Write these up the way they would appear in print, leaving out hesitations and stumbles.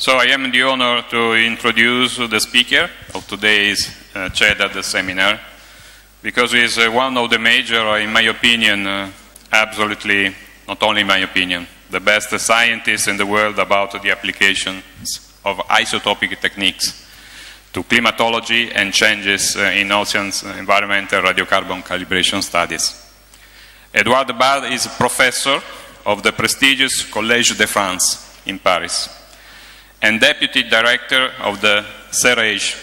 So I am the honor to introduce the speaker of today's CEDAD seminar, because he is one of the major, in my opinion, absolutely, not only in my opinion, the best scientists in the world about the applications of isotopic techniques to climatology and changes in oceans environmental radiocarbon calibration studies. Edouard is professor of the prestigious Collège de France in Paris and deputy director of the CEREG,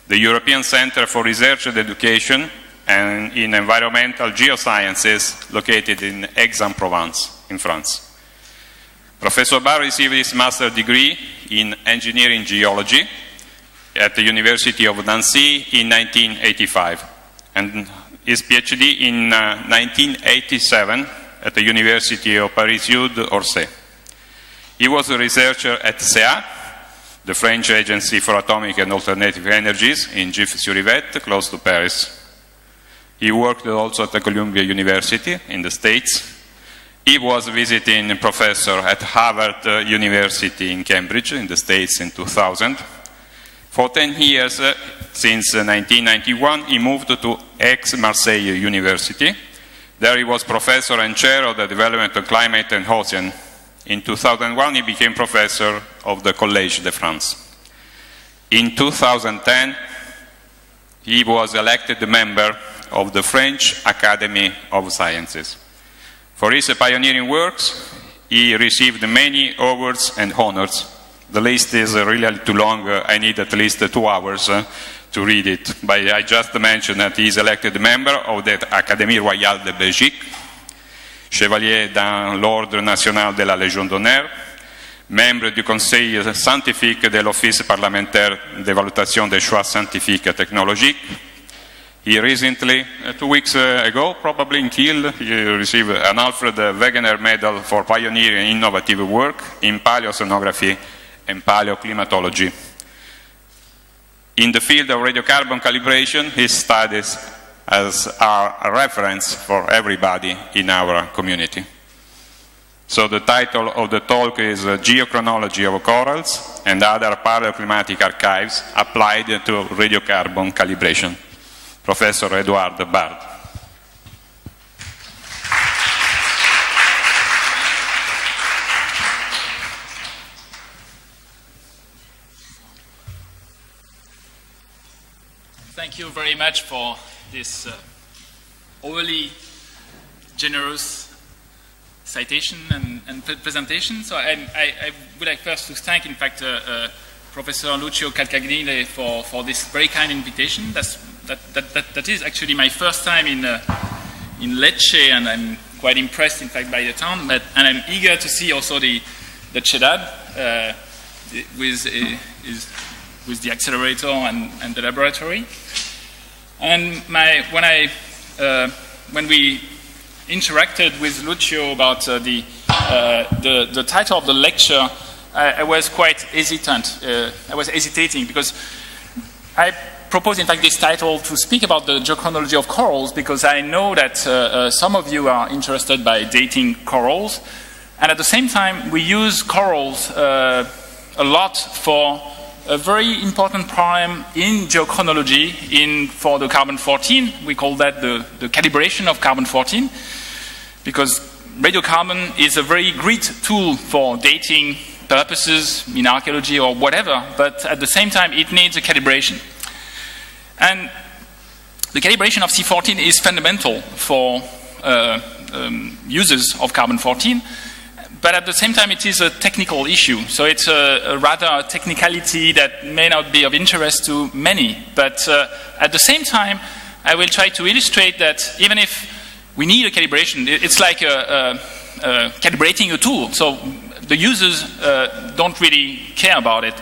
the European Center for Research and Education and in Environmental Geosciences, located in Aix-en-Provence in France. Professor Barr received his master's degree in engineering geology at the University of Nancy in 1985 and his PhD in 1987 at the University of Paris-Sud-Orsay. He was a researcher at CEA, the French Agency for Atomic and Alternative Energies in Gif-sur-Yvette, close to Paris. He worked also at the Columbia University in the States. He was visiting professor at Harvard University in Cambridge in the States in 2000. For 10 years, since 1991, he moved to Aix-Marseille University. There he was professor and chair of the Development of Climate and Ocean. In 2001, he became professor of the Collège de France. In 2010, he was elected member of the French Academy of Sciences. For his pioneering works, he received many awards and honors. The list is really too long. I need at least 2 hours to read it. But I just mentioned that he is elected member of the Académie Royale de Belgique, chevalier dans l'Ordre national de la Légion d'honneur, membre du Conseil scientifique de l'Office parlementaire d'évaluation des choix scientifiques et technologiques. He recently, 2 weeks ago, probably in Kiel, he received an Alfred Wegener Medal for pioneering innovative work in paleoceanography and paleoclimatology. In the field of radiocarbon calibration, his studies are a reference for everybody in our community. So the title of the talk is Geochronology of Corals and Other Paleoclimatic Archives Applied to Radiocarbon Calibration. Professor Edouard Bard. Thank you very much for this overly generous citation and presentation. So I would like first to thank, in fact, Professor Lucio Calcagnile for this very kind invitation. That is actually my first time in Lecce, and I'm quite impressed, in fact, by the town. And I'm eager to see also the CEDAD with the accelerator and the laboratory. And when we interacted with Lucio about the title of the lecture, I was quite hesitant. I was hesitating because I proposed, in fact, this title to speak about the geochronology of corals, because I know that some of you are interested by dating corals, and at the same time we use corals a lot for a very important problem in geochronology for the carbon-14. We call that the calibration of carbon-14, because radiocarbon is a very great tool for dating purposes in archaeology or whatever, but at the same time it needs a calibration. And the calibration of C14 is fundamental for users of carbon-14, but at the same time it is a technical issue. So it's a rather technicality that may not be of interest to many. But at the same time, I will try to illustrate that even if we need a calibration, it's like calibrating a tool. So the users don't really care about it.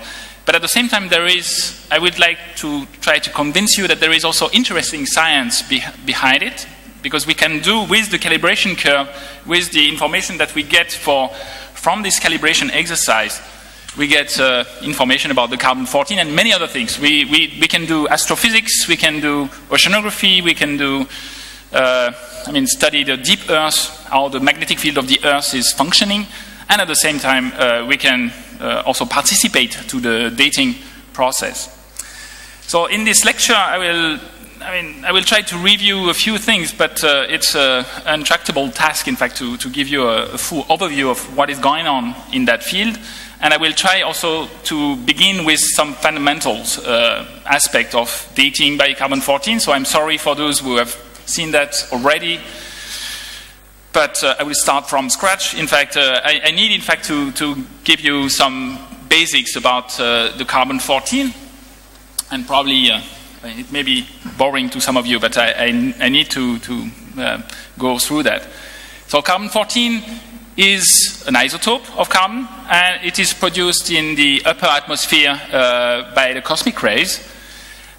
But at the same time, I would like to try to convince you that there is also interesting science behind it, because we can do with the calibration curve, with the information that we get from this calibration exercise, we get information about the carbon-14 and many other things. We can do astrophysics, we can do oceanography, we can do study the deep Earth, how the magnetic field of the Earth is functioning, and at the same time we can also participate to the dating process. So in this lecture, I will try to review a few things, but it's an intractable task, in fact, to give you a full overview of what is going on in that field. And I will try also to begin with some fundamentals aspect of dating by carbon-14. So I'm sorry for those who have seen that already. But I will start from scratch. In fact, I need, in fact, to give you some basics about the carbon-14. And probably it may be boring to some of you, but I need to go through that. So carbon-14 is an isotope of carbon, and it is produced in the upper atmosphere by the cosmic rays.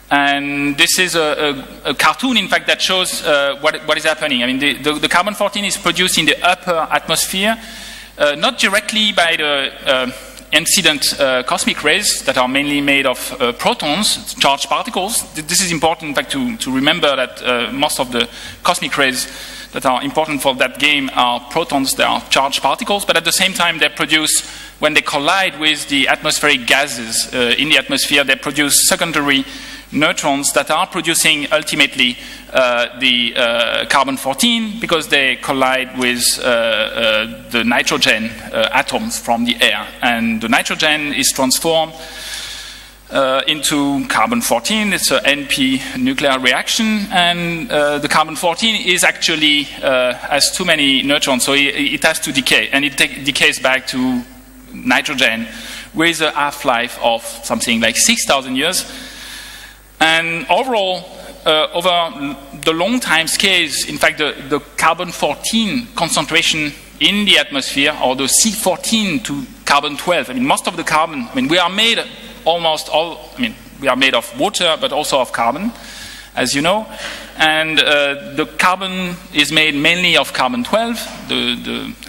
And this is a cartoon, in fact, that shows what is happening. I mean, the carbon-14 is produced in the upper atmosphere, not directly by the incident cosmic rays that are mainly made of protons, charged particles. This is important, in fact, to remember that most of the cosmic rays that are important for that game are protons, they are charged particles, but at the same time they produce, when they collide with the atmospheric gases in the atmosphere, they produce secondary neutrons that are producing ultimately the carbon-14 because they collide with the nitrogen atoms from the air. And the nitrogen is transformed into carbon-14. It's an NP nuclear reaction, and the carbon-14 is actually has too many neutrons, so it has to decay, and it decays back to nitrogen with a half-life of something like 6,000 years. And overall, over the long time scales, in fact, the carbon-14 concentration in the atmosphere, or the C14 to carbon-12, I mean, most of the carbon, I mean, we are made almost all, I mean, we are made of water, but also of carbon, as you know. And the carbon is made mainly of carbon-12,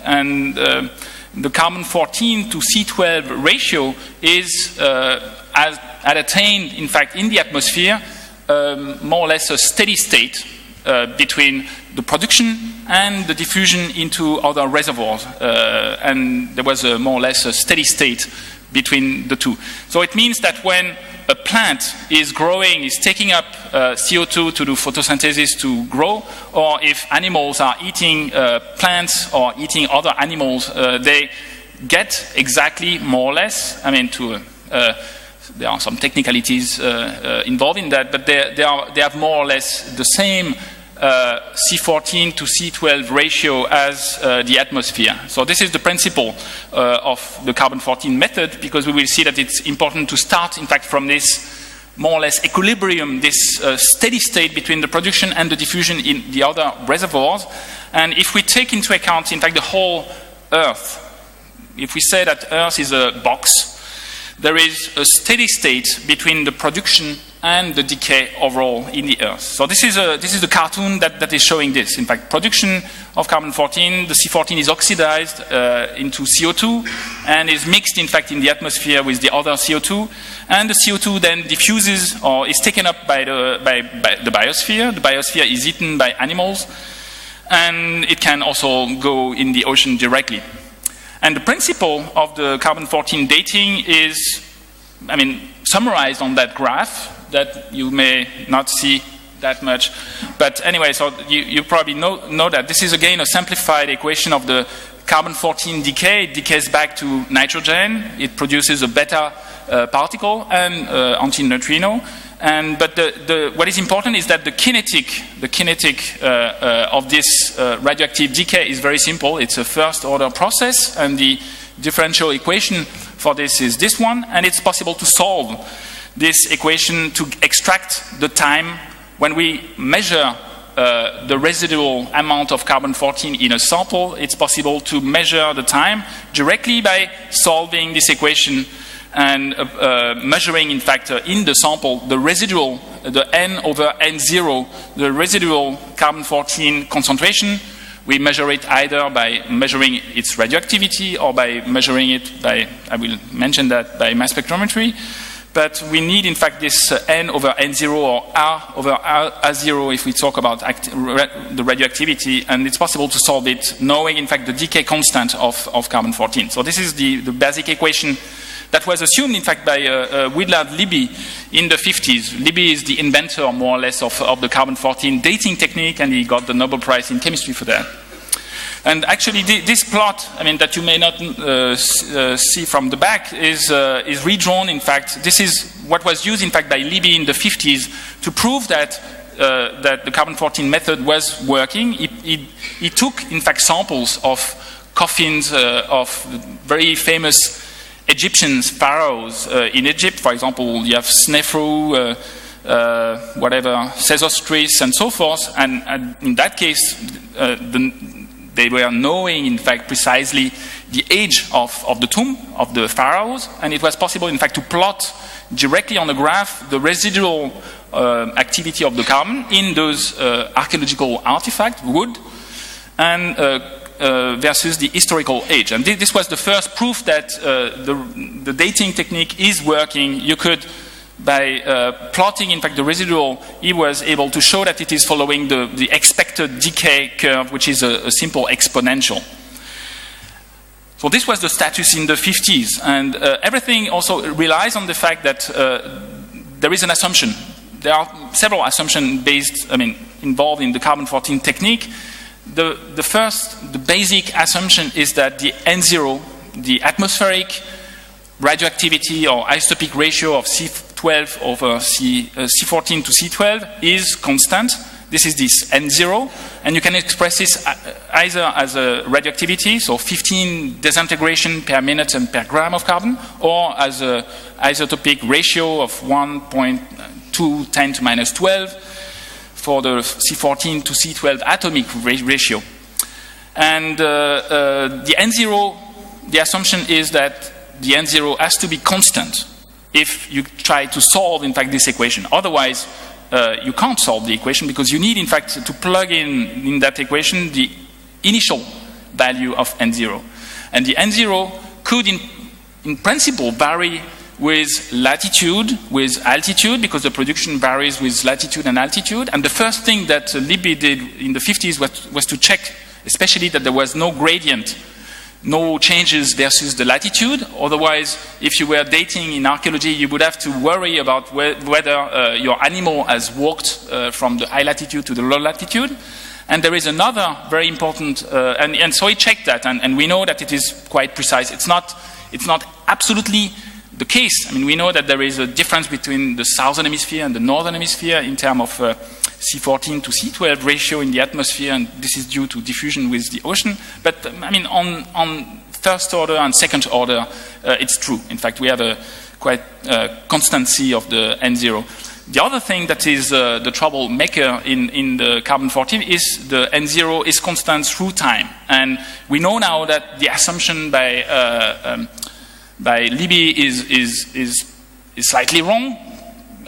and the carbon-14 to C12 ratio is attained, in fact, in the atmosphere, more or less a steady state between the production and the diffusion into other reservoirs. And there was more or less a steady state between the two. So it means that when a plant is growing, is taking up CO2 to do photosynthesis to grow, or if animals are eating plants or eating other animals, they get exactly more or less, I mean, there are some technicalities involved in that, but they have more or less the same C14 to C12 ratio as the atmosphere. So this is the principle of the carbon-14 method, because we will see that it's important to start, in fact, from this more or less equilibrium, this steady state between the production and the diffusion in the other reservoirs. And if we take into account, in fact, the whole Earth, if we say that Earth is a box, there is a steady state between the production and the decay overall in the Earth. So this is the cartoon that is showing this. In fact, production of carbon-14, the C14 is oxidized into CO2 and is mixed, in fact, in the atmosphere with the other CO2. And the CO2 then diffuses or is taken up by the biosphere. The biosphere is eaten by animals, and it can also go in the ocean directly. And the principle of the carbon-14 dating is, I mean, summarized on that graph that you may not see that much. But anyway, so you probably know that. This is, again, a simplified equation of the carbon-14 decay. It decays back to nitrogen. It produces a beta particle and antineutrino. But what is important is that the kinetic of this radioactive decay is very simple. It's a first-order process, and the differential equation for this is this one. And it's possible to solve this equation to extract the time when we measure the residual amount of carbon-14 in a sample. It's possible to measure the time directly by solving this equation and measuring, in fact, in the sample, the residual, the N over N0, the residual carbon-14 concentration. We measure it either by measuring its radioactivity or by measuring it by, I will mention that, by mass spectrometry. but we need, in fact, this N over N0 or R over R0 if we talk about the radioactivity, and it's possible to solve it knowing, in fact, the decay constant of carbon-14. So this is the basic equation that was assumed, in fact, by Willard Libby in the 50s. Libby is the inventor, more or less, of the carbon-14 dating technique, and he got the Nobel Prize in chemistry for that. And actually, this plot, I mean, that you may not see from the back, is redrawn. In fact, this is what was used, in fact, by Libby in the 50s to prove that the carbon-14 method was working. He took, in fact, samples of coffins of very famous Egyptian pharaohs in Egypt. For example, you have Snefru, Sesostris, and so forth. And in that case, they were knowing, in fact, precisely the age of the tomb of the pharaohs, and it was possible, in fact, to plot directly on the graph the residual activity of the carbon in those archaeological artifacts, wood, and versus the historical age. And this was the first proof that the dating technique is working. You could, by plotting, in fact, the residual, he was able to show that it is following the expected decay curve, which is a simple exponential. So this was the status in the 50s, and everything also relies on the fact that there is an assumption. There are several assumptions involved in the carbon-14 technique. The basic assumption is that the N0, the atmospheric radioactivity or isotopic ratio of C12 over C14 to C12 is constant. This is this N0, and you can express this either as a radioactivity, so 15 disintegration per minute and per gram of carbon, or as an isotopic ratio of 1.2 10 to minus 12 for the C14 to C12 atomic ratio. And the N0, the assumption is that the N0 has to be constant if you try to solve, in fact, this equation. Otherwise, you can't solve the equation, because you need, in fact, to plug in that equation the initial value of N0. And the N0 could, in principle, vary with latitude, with altitude, because the production varies with latitude and altitude. And the first thing that Libby did in the 50s was to check, especially that there was no gradient, no changes versus the latitude. Otherwise, if you were dating in archaeology, you would have to worry about whether your animal has walked from the high latitude to the low latitude. And there is another very important, and so he checked that, and we know that it is quite precise. It's not absolutely the case. I mean, we know that there is a difference between the southern hemisphere and the northern hemisphere in terms of C14 to C12 ratio in the atmosphere, and this is due to diffusion with the ocean. But I mean, on first order and second order, it's true. In fact, we have a quite constancy of the N0. The other thing that is the troublemaker in the carbon-14 is the N0 is constant through time, and we know now that the assumption by Libby is slightly wrong.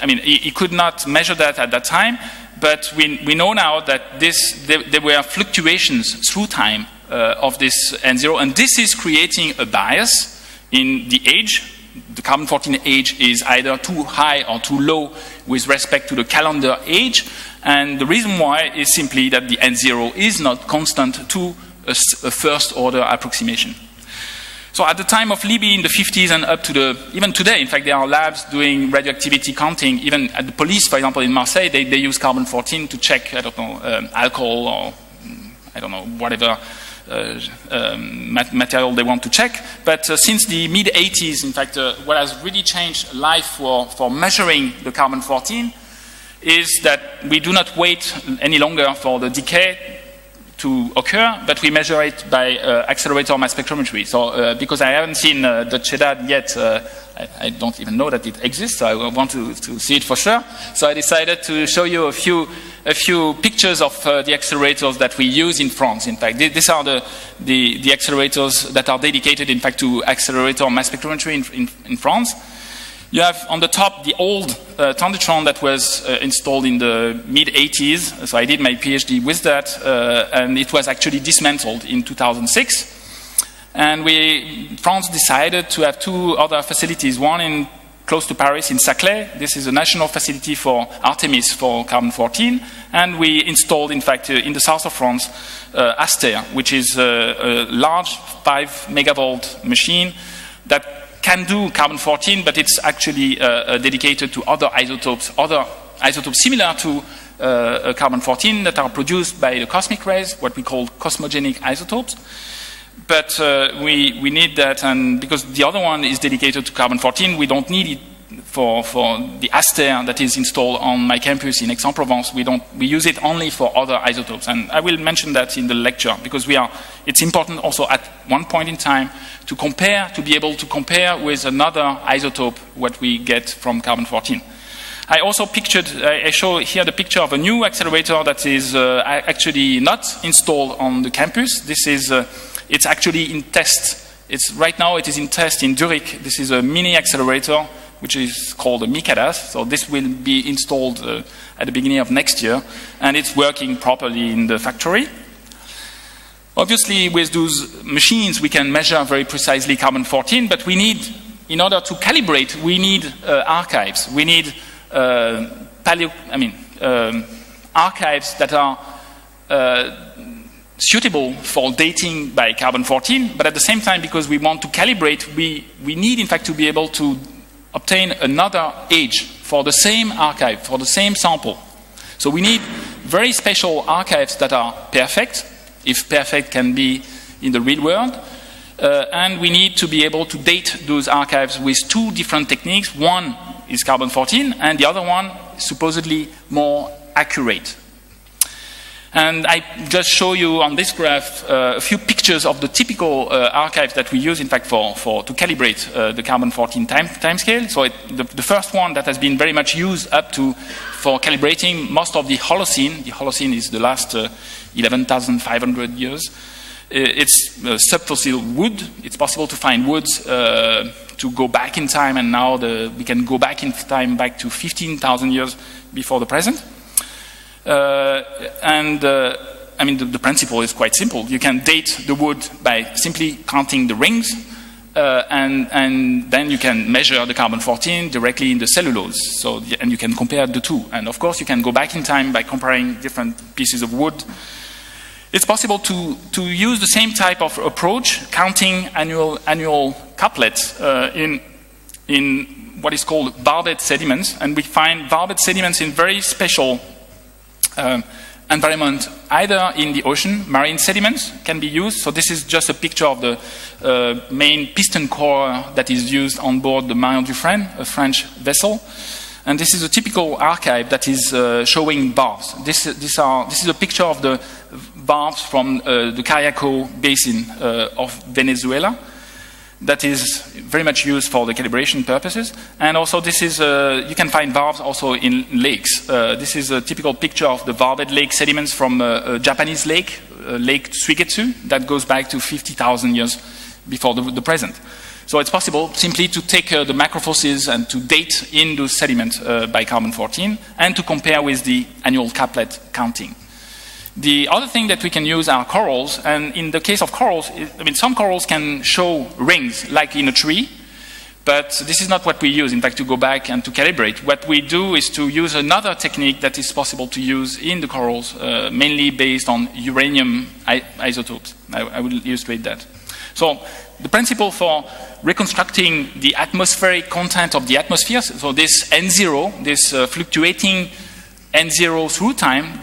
I mean, he could not measure that at that time, but we know now that there were fluctuations through time of this N0, and this is creating a bias in the age. The carbon-14 age is either too high or too low with respect to the calendar age, and the reason why is simply that the N0 is not constant to a first-order approximation. So at the time of Libby in the 50s and up to even today, in fact, there are labs doing radioactivity counting. Even at the police, for example, in Marseille, they use carbon-14 to check, I don't know, alcohol or, I don't know, whatever material they want to check. But since the mid-80s, in fact, what has really changed life for measuring the carbon-14 is that we do not wait any longer for the decay to occur, but we measure it by accelerator mass spectrometry. So because I haven't seen the CEDAD yet, I don't even know that it exists, so I want to see it for sure. So I decided to show you a few pictures of the accelerators that we use in France. In fact, these are the accelerators that are dedicated, in fact, to accelerator mass spectrometry in France. You have on the top the old Tandetron that was installed in the mid-80s. So I did my PhD with that, and it was actually dismantled in 2006. And France decided to have two other facilities, one in close to Paris in Saclay. This is a national facility for Artemis for carbon-14. And we installed, in fact, in the south of France, Aster, which is a large 5 megavolt machine that can do carbon-14, but it's actually dedicated to other isotopes similar to carbon-14 that are produced by the cosmic rays, what we call cosmogenic isotopes. But we need that, and because the other one is dedicated to carbon-14, we don't need it for the Aster that is installed on my campus in Aix-en-Provence. We use it only for other isotopes, and I will mention that in the lecture because it's important also at one point in time to be able to compare with another isotope what we get from carbon-14. I also I show here the picture of a new accelerator that is actually not installed on the campus. This is it's actually in test. Right now it is in test in Zurich. This is a mini accelerator which is called a MICADAS. So this will be installed at the beginning of next year, and it's working properly in the factory. Obviously, with those machines, we can measure very precisely carbon-14, but in order to calibrate, we need archives. We need archives that are suitable for dating by carbon-14, but at the same time, because we want to calibrate, we need, in fact, to be able to obtain another age for the same archive, for the same sample. So we need very special archives that are perfect, if perfect can be in the real world, and we need to be able to date those archives with 2 different techniques. One is carbon-14, and the other one is supposedly more accurate. And I just show you on this graph a few pictures of the typical archives that we use, in fact, to calibrate the carbon-14 timescale. So the first one that has been very much used for calibrating most of the Holocene. The Holocene is the last 11,500 years. It's subfossil wood. It's possible to find woods to go back in time, and now we can go back in time back to 15,000 years before the present. The principle is quite simple. You can date the wood by simply counting the rings, and then you can measure the carbon-14 directly in the cellulose. And you can compare the two. And of course, you can go back in time by comparing different pieces of wood. It's possible to use the same type of approach, counting annual couplets in what is called barbed sediments, and we find barbed sediments in very special environment, either in the ocean. Marine sediments can be used. So this is just a picture of the main piston core that is used on board the Marion Dufresne, a French vessel. And this is a typical archive that is showing barbs. This is a picture of the barbs from the Cariaco Basin of Venezuela. That is very much used for the calibration purposes. And also this is, you can find barbs also in lakes. This is a typical picture of the barbed lake sediments from a Japanese lake, Lake Suigetsu, that goes back to 50,000 years before the present. So it's possible simply to take the macrofossils and to date in those sediments by carbon-14 and to compare with the annual couplet counting. The other thing that we can use are corals, and in the case of corals, some corals can show rings, like in a tree, but this is not what we use, in fact, to go back and to calibrate. What we do is to use another technique that is possible to use in the corals, mainly based on uranium isotopes. I will illustrate that. So the principle for reconstructing the atmospheric content of the atmosphere, so this N0, this fluctuating N0 through time,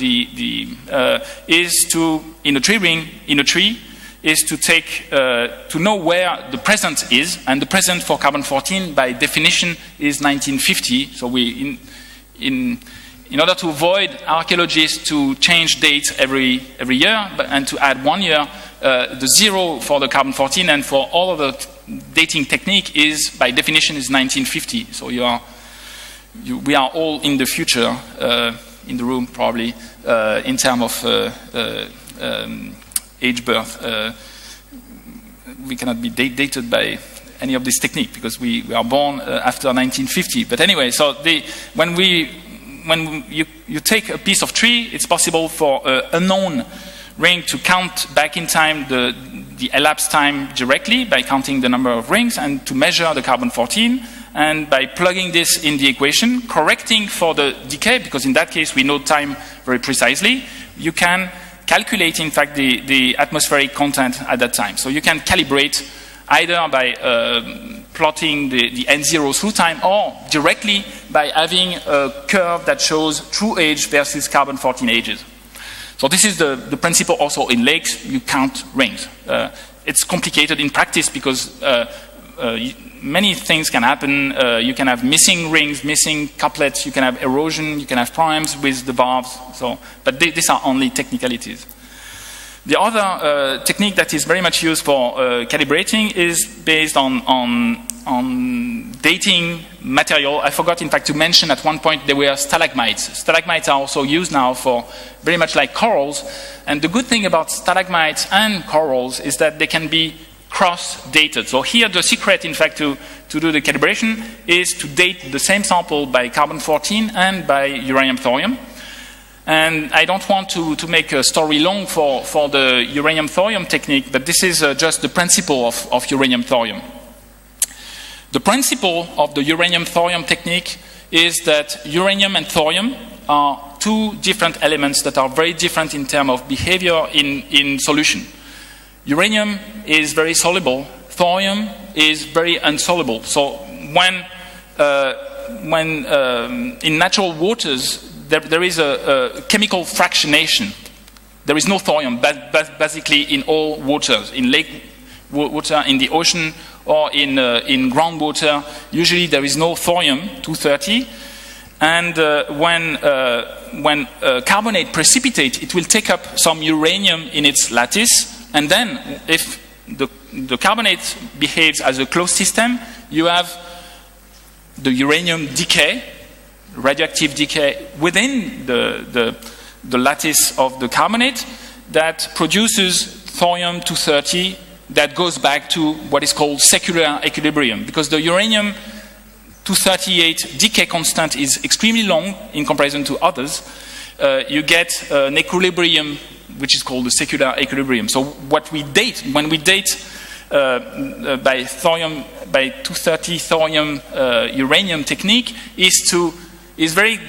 is to, in a tree, is to take, to know where the present is, and the present for carbon-14 by definition is 1950. So in order to avoid archaeologists to change dates every year, and to add 1 year, the 0 for the carbon-14 and for all of the dating technique is, by definition, is 1950. So we are all in the future, in the room probably, in terms of age birth. We cannot be dated by any of this technique because we are born after 1950. But anyway, so when you take a piece of tree, it's possible for an unknown ring to count back in time the elapsed time directly by counting the number of rings and to measure the carbon-14. and by plugging this in the equation, correcting for the decay, because in that case we know time very precisely, you can calculate, in fact, the atmospheric content at that time. So you can calibrate either by plotting the N0 through time, or directly by having a curve that shows true age versus carbon-14 ages. So this is the principle also in lakes. You count rings. It's complicated in practice because many things can happen. You can have missing rings, missing couplets, you can have erosion, you can have primes with the barbs. But these are only technicalities. The other technique that is very much used for calibrating is based on dating material. I forgot, in fact, to mention at one point there were stalagmites. Stalagmites are also used now for very much like corals. And the good thing about stalagmites and corals is that they can be cross-dated. So here the secret, in fact, to do the calibration is to date the same sample by carbon-14 and by uranium-thorium. And I don't want to make a story long for the uranium-thorium technique, but this is just the principle of uranium-thorium. The principle of the uranium-thorium technique is that uranium and thorium are two different elements that are very different in terms of behavior in solution. Uranium is very soluble, thorium is very insoluble. So when in natural waters, there is a chemical fractionation. There is no thorium, basically in all waters, in lake water, in the ocean, or in groundwater. Usually there is no thorium-230. And when carbonate precipitate, it will take up some uranium in its lattice. And then, if the carbonate behaves as a closed system, you have the uranium decay, radioactive decay within the lattice of the carbonate that produces thorium-230 that goes back to what is called secular equilibrium. Because the uranium-238 decay constant is extremely long in comparison to others, you get an equilibrium which is called the secular equilibrium. So what we date, when we date by 230 thorium uranium technique is very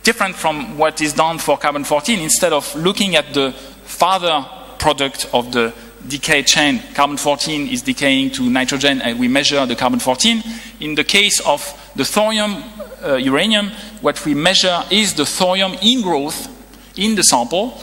different from what is done for carbon-14. Instead of looking at the father product of the decay chain, carbon-14 is decaying to nitrogen and we measure the carbon-14. In the case of the thorium uranium, what we measure is the thorium ingrowth in the sample.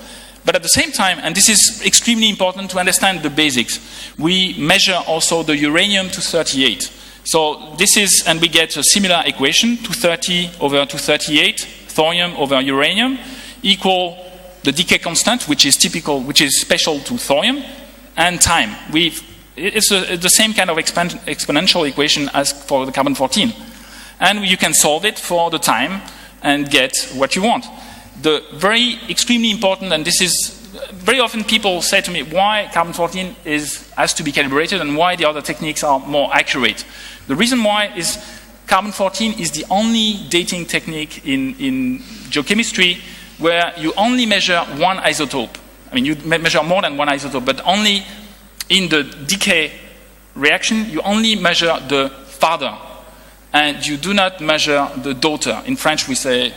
But at the same time, and this is extremely important to understand the basics, we measure also the uranium-238. So this is, and we get a similar equation, 230 over 238, thorium over uranium, equal the decay constant, which is typical, which is special to thorium, and time. It's the same kind of exponential equation as for the carbon-14. And you can solve it for the time and get what you want. The very extremely important, and this is very often people say to me why carbon-14 has to be calibrated and why the other techniques are more accurate. The reason why is carbon-14 is the only dating technique in geochemistry where you only measure one isotope. I mean, you measure more than one isotope, but only in the decay reaction, you only measure the father, and you do not measure the daughter. In French, we say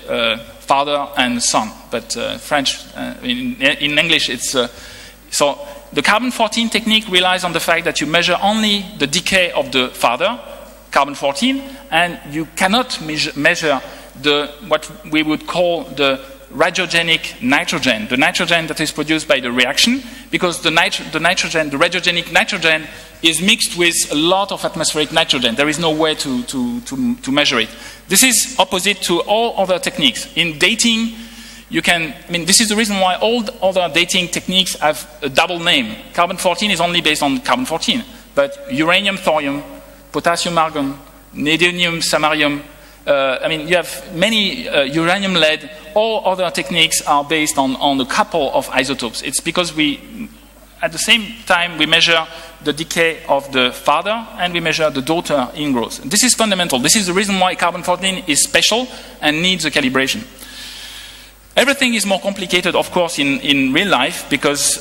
father and son, but French, in English, it's... So the carbon-14 technique relies on the fact that you measure only the decay of the father, carbon-14, and you cannot measure what we would call the radiogenic nitrogen, the nitrogen that is produced by the reaction, because the radiogenic nitrogen is mixed with a lot of atmospheric nitrogen. There is no way to measure it. This is opposite to all other techniques. In dating, this is the reason why all other dating techniques have a double name. Carbon-14 is only based on carbon-14, but uranium, thorium, potassium, argon, neodymium, samarium, you have many uranium lead. All other techniques are based on a couple of isotopes. It's because at the same time, we measure the decay of the father and we measure the daughter ingrowth. This is fundamental. This is the reason why carbon-14 is special and needs a calibration. Everything is more complicated, of course, in real life, because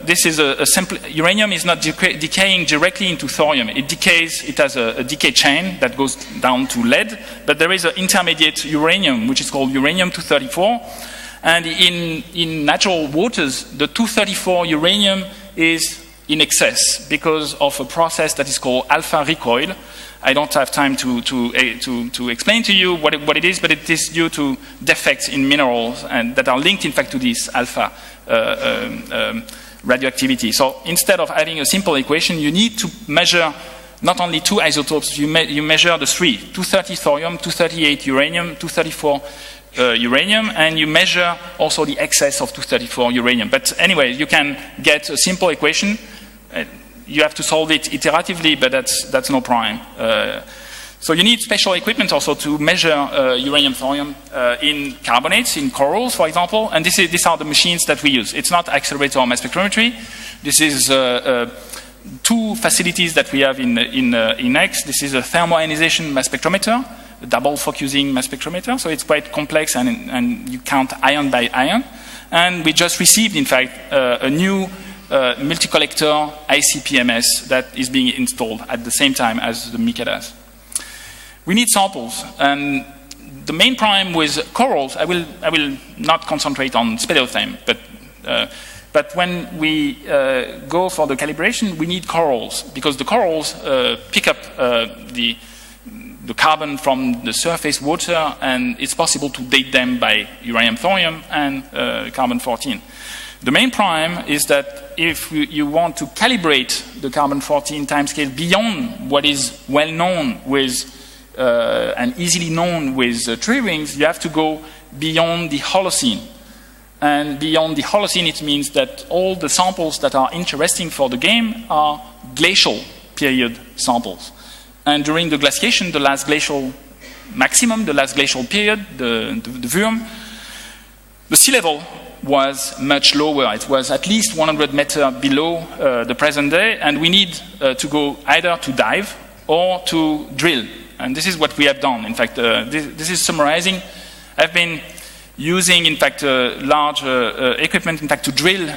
this is a simple... Uranium is not decaying directly into thorium. It decays, it has a decay chain that goes down to lead, but there is an intermediate uranium, which is called uranium-234. And in natural waters, the 234 uranium is in excess because of a process that is called alpha recoil. I don't have time to explain to you what it is, but it is due to defects in minerals and that are linked, in fact, to this alpha radioactivity. So instead of having a simple equation, you need to measure not only two isotopes, you measure the three, 230 thorium, 238 uranium, 234 uranium, and you measure also the excess of 234 uranium. But anyway, you can get a simple equation. You have to solve it iteratively, but that's no problem. So you need special equipment also to measure uranium thorium in carbonates, in corals, for example. And these are the machines that we use. It's not accelerator or mass spectrometry. This is two facilities that we have in X. This is a thermoionization mass spectrometer, a double focusing mass spectrometer. So it's quite complex, and you count ion by ion. And we just received, in fact, a new multi-collector ICP-MS that is being installed at the same time as the MICA does. We need samples, and the main problem with corals, I will not concentrate on speleothem, but when we go for the calibration, we need corals, because the corals pick up the carbon from the surface water, and it's possible to date them by uranium thorium and carbon-14. The main problem is that if you want to calibrate the carbon-14 timescale beyond what is well known with and easily known with tree rings, you have to go beyond the Holocene. And beyond the Holocene, it means that all the samples that are interesting for the game are glacial period samples. And during the glaciation, the last glacial maximum, the last glacial period, the Würm, the sea level was much lower. It was at least 100 meters below the present day, and we need to go either to dive or to drill. And this is what we have done. In fact, this is summarizing. I've been using, in fact, large equipment, in fact, to drill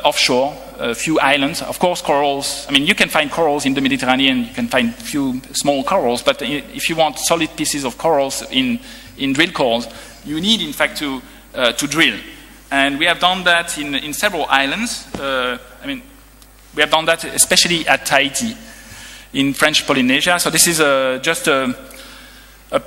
offshore a few islands. Of course, corals. I mean, you can find corals in the Mediterranean. You can find a few small corals. But if you want solid pieces of corals in drill cores, you need, in fact, to drill. And we have done that in several islands. We have done that especially at Tahiti, in French Polynesia. So this is just a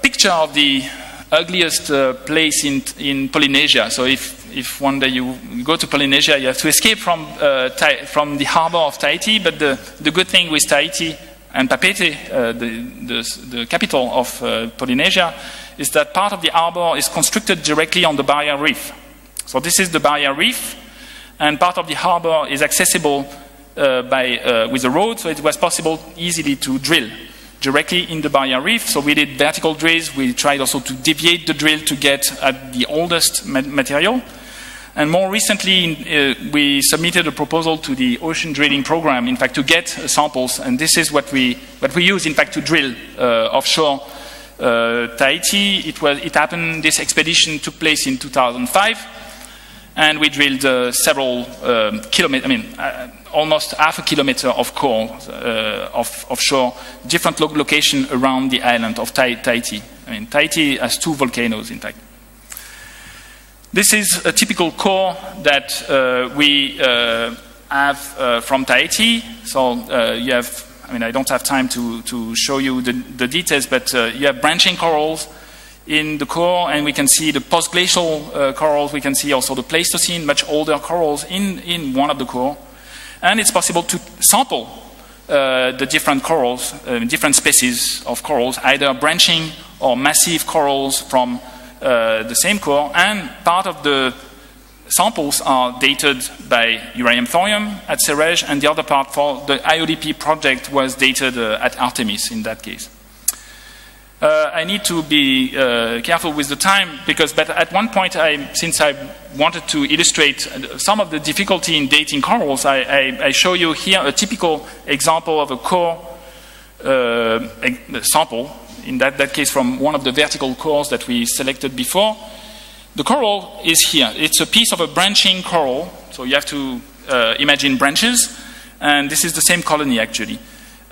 picture of the ugliest place in Polynesia. So if one day you go to Polynesia, you have to escape from the harbor of Tahiti. But the good thing with Tahiti and Papeete, the capital of Polynesia, is that part of the harbor is constructed directly on the barrier reef. So this is the barrier reef, and part of the harbor is accessible with a road, so it was possible easily to drill directly in the barrier reef. So we did vertical drills. We tried also to deviate the drill to get at the oldest material. And more recently, we submitted a proposal to the ocean drilling program, in fact, to get samples. And this is what we use, in fact, to drill offshore Tahiti. It happened. This expedition took place in 2005. And we drilled several kilometers, almost half a kilometer of core offshore, different location around the island of Tahiti. Tahiti has two volcanoes, in fact. This is a typical core that we have from Tahiti. So you have, I don't have time to show you the details, but you have branching corals in the core, and we can see the post-glacial corals. We can see also the Pleistocene, much older corals in one of the core. And it's possible to sample the different corals, different species of corals, either branching or massive corals from the same core. And part of the samples are dated by uranium thorium at CEREJ, and the other part for the IODP project was dated at Artemis in that case. I need to be careful with the time, but at one point, since I wanted to illustrate some of the difficulty in dating corals, I show you here a typical example of a core sample, in that case from one of the vertical cores that we selected before. The coral is here. It's a piece of a branching coral, so you have to imagine branches, and this is the same colony actually.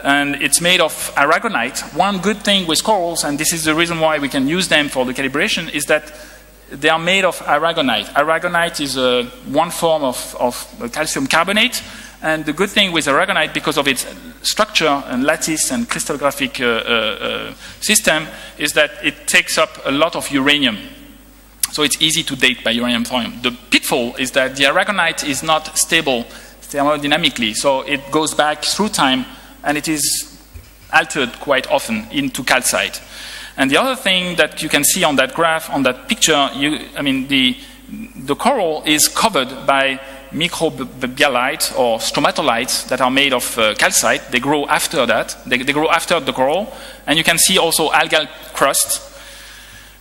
And it's made of aragonite. One good thing with corals, and this is the reason why we can use them for the calibration, is that they are made of aragonite. Aragonite is one form of calcium carbonate, and the good thing with aragonite, because of its structure and lattice and crystallographic system, is that it takes up a lot of uranium. So it's easy to date by uranium thorium. The pitfall is that the aragonite is not stable thermodynamically, so it goes back through time, and it is altered quite often into calcite. And the other thing that you can see on that graph, on that picture, the coral is covered by microbialites or stromatolites that are made of calcite. They grow after that. They grow after the coral. And you can see also algal crust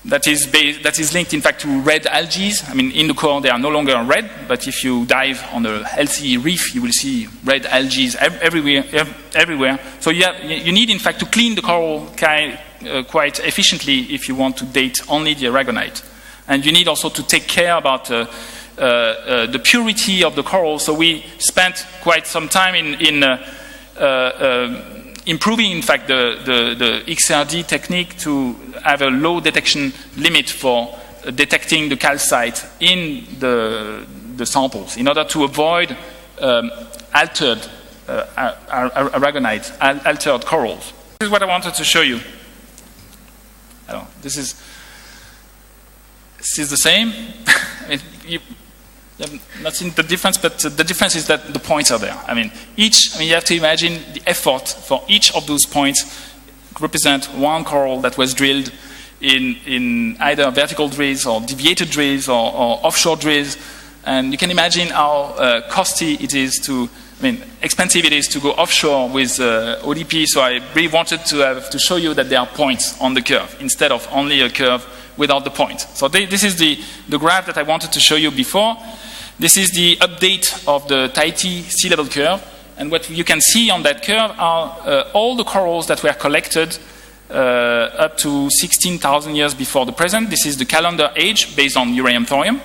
that is linked, in fact, to red algae. In the core, they are no longer red, but if you dive on a healthy reef, you will see red algae everywhere. So you need, in fact, to clean the coral quite efficiently if you want to date only the aragonite. And you need also to take care about the purity of the coral. So we spent quite some time in improving, in fact, the XRD technique to have a low detection limit for detecting the calcite in the samples in order to avoid altered aragonite, altered corals. This is what I wanted to show you. This is the same. You have not seen the difference, but the difference is that the points are there. You have to imagine the effort for each of those points represent one coral that was drilled in either vertical drills or deviated drills or offshore drills. And you can imagine how costly it is expensive it is to go offshore with ODP. So I really wanted to show you that there are points on the curve instead of only a curve without the point. So this is the graph that I wanted to show you before. This is the update of the Tahiti sea level curve. And what you can see on that curve are all the corals that were collected up to 16,000 years before the present. This is the calendar age based on uranium thorium.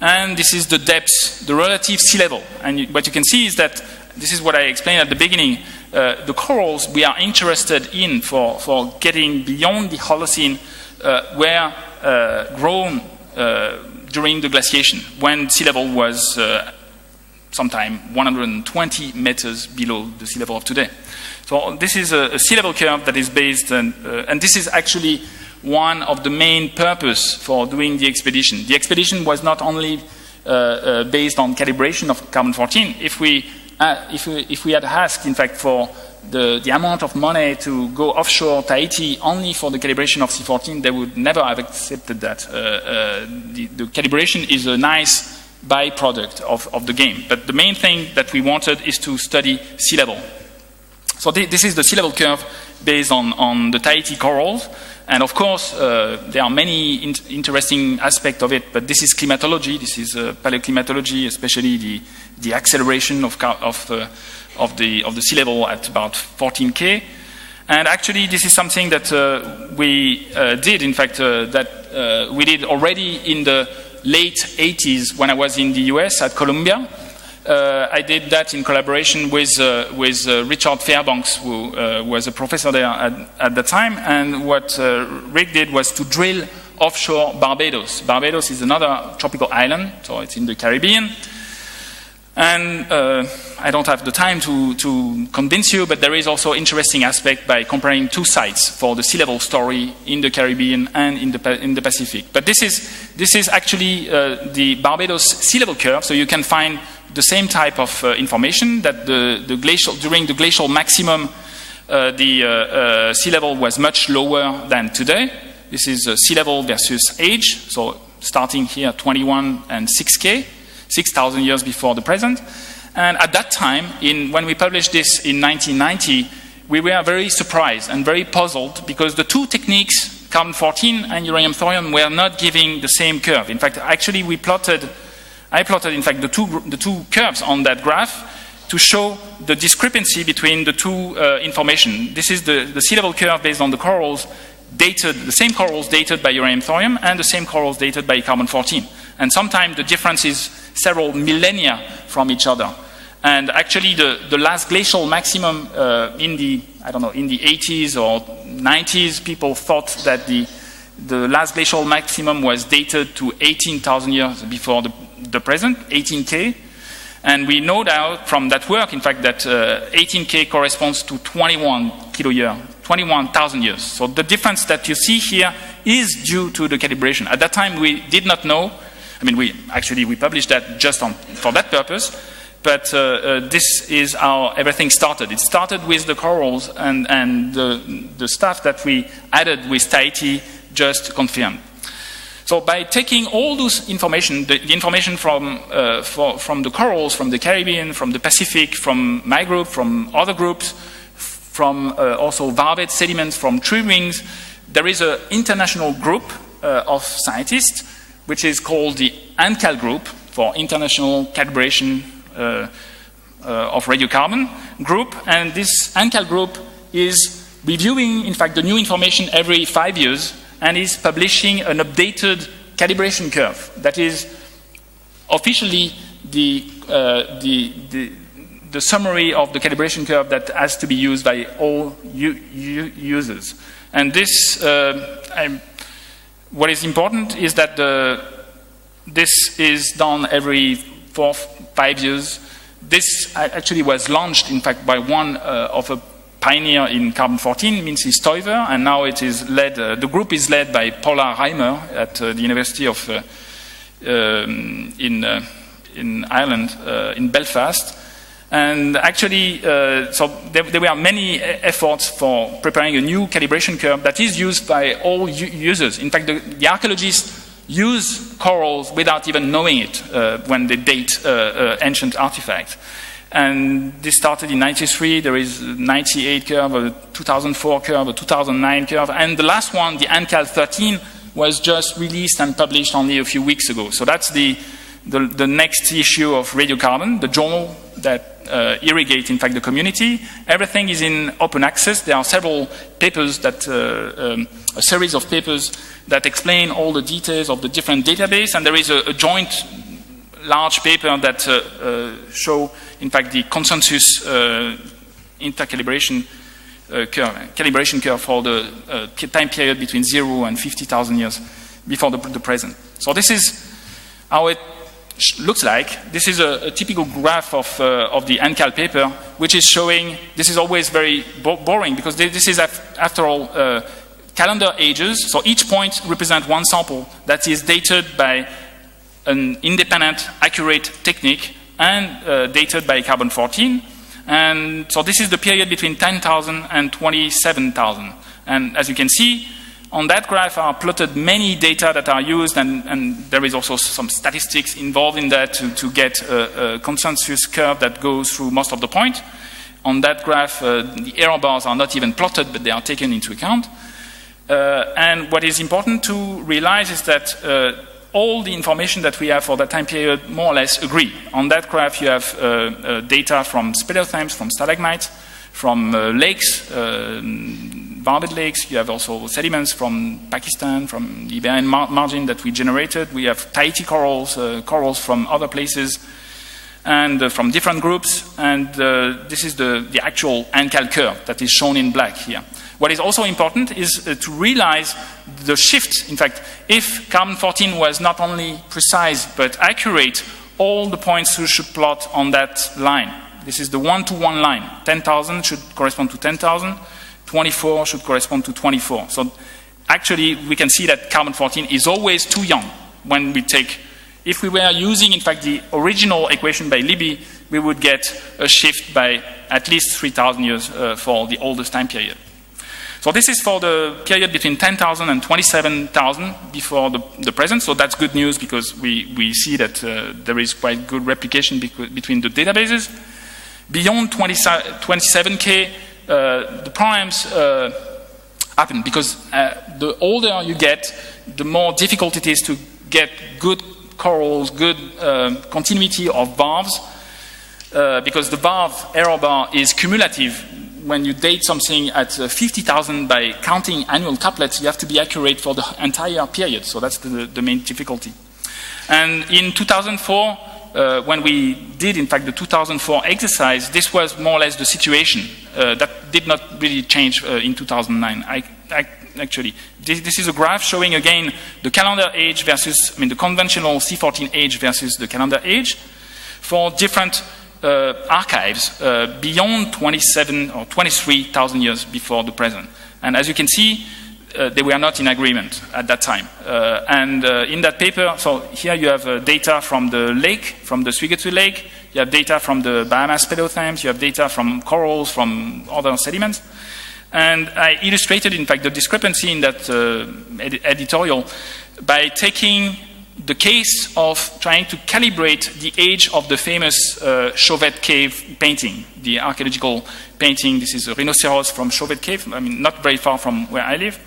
And this is the depth, the relative sea level. And what you can see is that, this is what I explained at the beginning, the corals we are interested in for getting beyond the Holocene were grown during the glaciation, when sea level was sometime 120 meters below the sea level of today. So this is a sea level curve that is based, and this is actually one of the main purpose for doing the expedition. The expedition was not only based on calibration of carbon-14. If we had asked, in fact, for the amount of money to go offshore Tahiti only for the calibration of C14, they would never have accepted that. The calibration is a nice byproduct of the game. But the main thing that we wanted is to study sea level. So this is the sea level curve based on the Tahiti corals. And of course, there are many interesting aspects of it, but this is climatology, this is paleoclimatology, especially the acceleration of the sea level at about 14K. And actually, this is something that we did, in fact, that we did already in the late 80s when I was in the US at Columbia. I did that in collaboration with Richard Fairbanks, who was a professor there at the time. And what Rick did was to drill offshore Barbados. Barbados is another tropical island, so it's in the Caribbean. And I don't have the time to convince you, but there is also interesting aspect by comparing two sites for the sea level story in the Caribbean and in the Pacific. But this is actually the Barbados sea level curve, so you can find the same type of information that during the glacial maximum, the sea level was much lower than today. This is sea level versus age, so starting here 21 and 6K. 6,000 years before the present. And at that time, when we published this in 1990, we were very surprised and very puzzled because the two techniques, carbon-14 and uranium thorium, were not giving the same curve. In fact, actually, I plotted, in fact, the two curves on that graph to show the discrepancy between the two information. This is the sea level curve based on the corals dated, the same corals dated by uranium-thorium and the same corals dated by carbon-14. And sometimes the difference is several millennia from each other. And actually the last glacial maximum in the 80s or 90s, people thought that the last glacial maximum was dated to 18,000 years before the present, 18K. And we know now from that work, in fact, that 18K corresponds to 21 kiloyear, 21,000 years. So the difference that you see here is due to the calibration. At that time, we did not know. I mean, we published that just for that purpose. But this is how everything started. It started with the corals and the stuff that we added with Tahiti just confirmed. So by taking all this information, the information from the corals, from the Caribbean, from the Pacific, from my group, from other groups, from also varved sediments, from tree rings, there is an international group of scientists, which is called the ANCAL group, for International Calibration of Radiocarbon group. And this ANCAL group is reviewing, in fact, the new information every 5 years, and is publishing an updated calibration curve that is officially the summary of the calibration curve that has to be used by all users. And this, what is important is that this is done every 4-5 years. This actually was launched, in fact, by one of a pioneer in carbon-14, Mincy Stoiver, and now it is led, the group is led by Paula Reimer at the University of in Ireland, in Belfast. And actually, so there were many efforts for preparing a new calibration curve that is used by all users. In fact, the archaeologists use corals without even knowing it when they date ancient artifacts. And this started in 93, there is a 98 curve, a 2004 curve, a 2009 curve, and the last one, the ANCAL 13, was just released and published only a few weeks ago. So that's the next issue of Radiocarbon, the journal that irrigate, in fact, the community. Everything is in open access. There are several papers that, a series of papers that explain all the details of the different database, and there is a joint large paper that show, in fact, the consensus intercalibration calibration curve for the time period between 0 and 50,000 years before the present. So this is how it looks like. This is a typical graph of the ANCAL paper, which is showing, this is always very boring, because this is, after all, calendar ages. So each point represents one sample that is dated by an independent, accurate technique and dated by carbon-14. And so this is the period between 10,000 and 27,000. And as you can see, on that graph are plotted many data that are used, and there is also some statistics involved in that to get a consensus curve that goes through most of the points. On that graph, the error bars are not even plotted, but they are taken into account. And what is important to realize is that all the information that we have for that time period more or less agree. On that graph, you have data from speleothems, from stalagmites, from lakes, barbed lakes. You have also sediments from Pakistan, from the Iberian margin that we generated. We have Tahiti corals, corals from other places, and from different groups. And this is the actual ANCAL curve that is shown in black here. What is also important is to realize the shift. In fact, if carbon-14 was not only precise but accurate, all the points you should plot on that line. This is the one-to-one line. 10,000 should correspond to 10,000. 24 should correspond to 24. So actually, we can see that carbon-14 is always too young when we take. If we were using, in fact, the original equation by Libby, we would get a shift by at least 3,000 years for the oldest time period. So this is for the period between 10,000 and 27,000 before the present. So that's good news, because we see that there is quite good replication between the databases. Beyond 27K, the problems happen, because the older you get, the more difficult it is to get good corals, good continuity of valves, because the valve error bar is cumulative. when you date something at 50,000 by counting annual couplets, you have to be accurate for the entire period. So that's the main difficulty. And in 2004, when we did, in fact, the 2004 exercise, this was more or less the situation. That did not really change in 2009. Actually, this is a graph showing again the calendar age versus, the conventional C14 age versus the calendar age for different archives beyond 27 or 23,000 years before the present. And as you can see, they were not in agreement at that time. In that paper, so here you have data from the lake, from the Swigetsu Lake, you have data from the Bahamas paleotherms, you have data from corals, from other sediments. And I illustrated, in fact, the discrepancy in that editorial by taking the case of trying to calibrate the age of the famous Chauvet Cave painting, the archaeological painting. This is a rhinoceros from Chauvet Cave, not very far from where I live.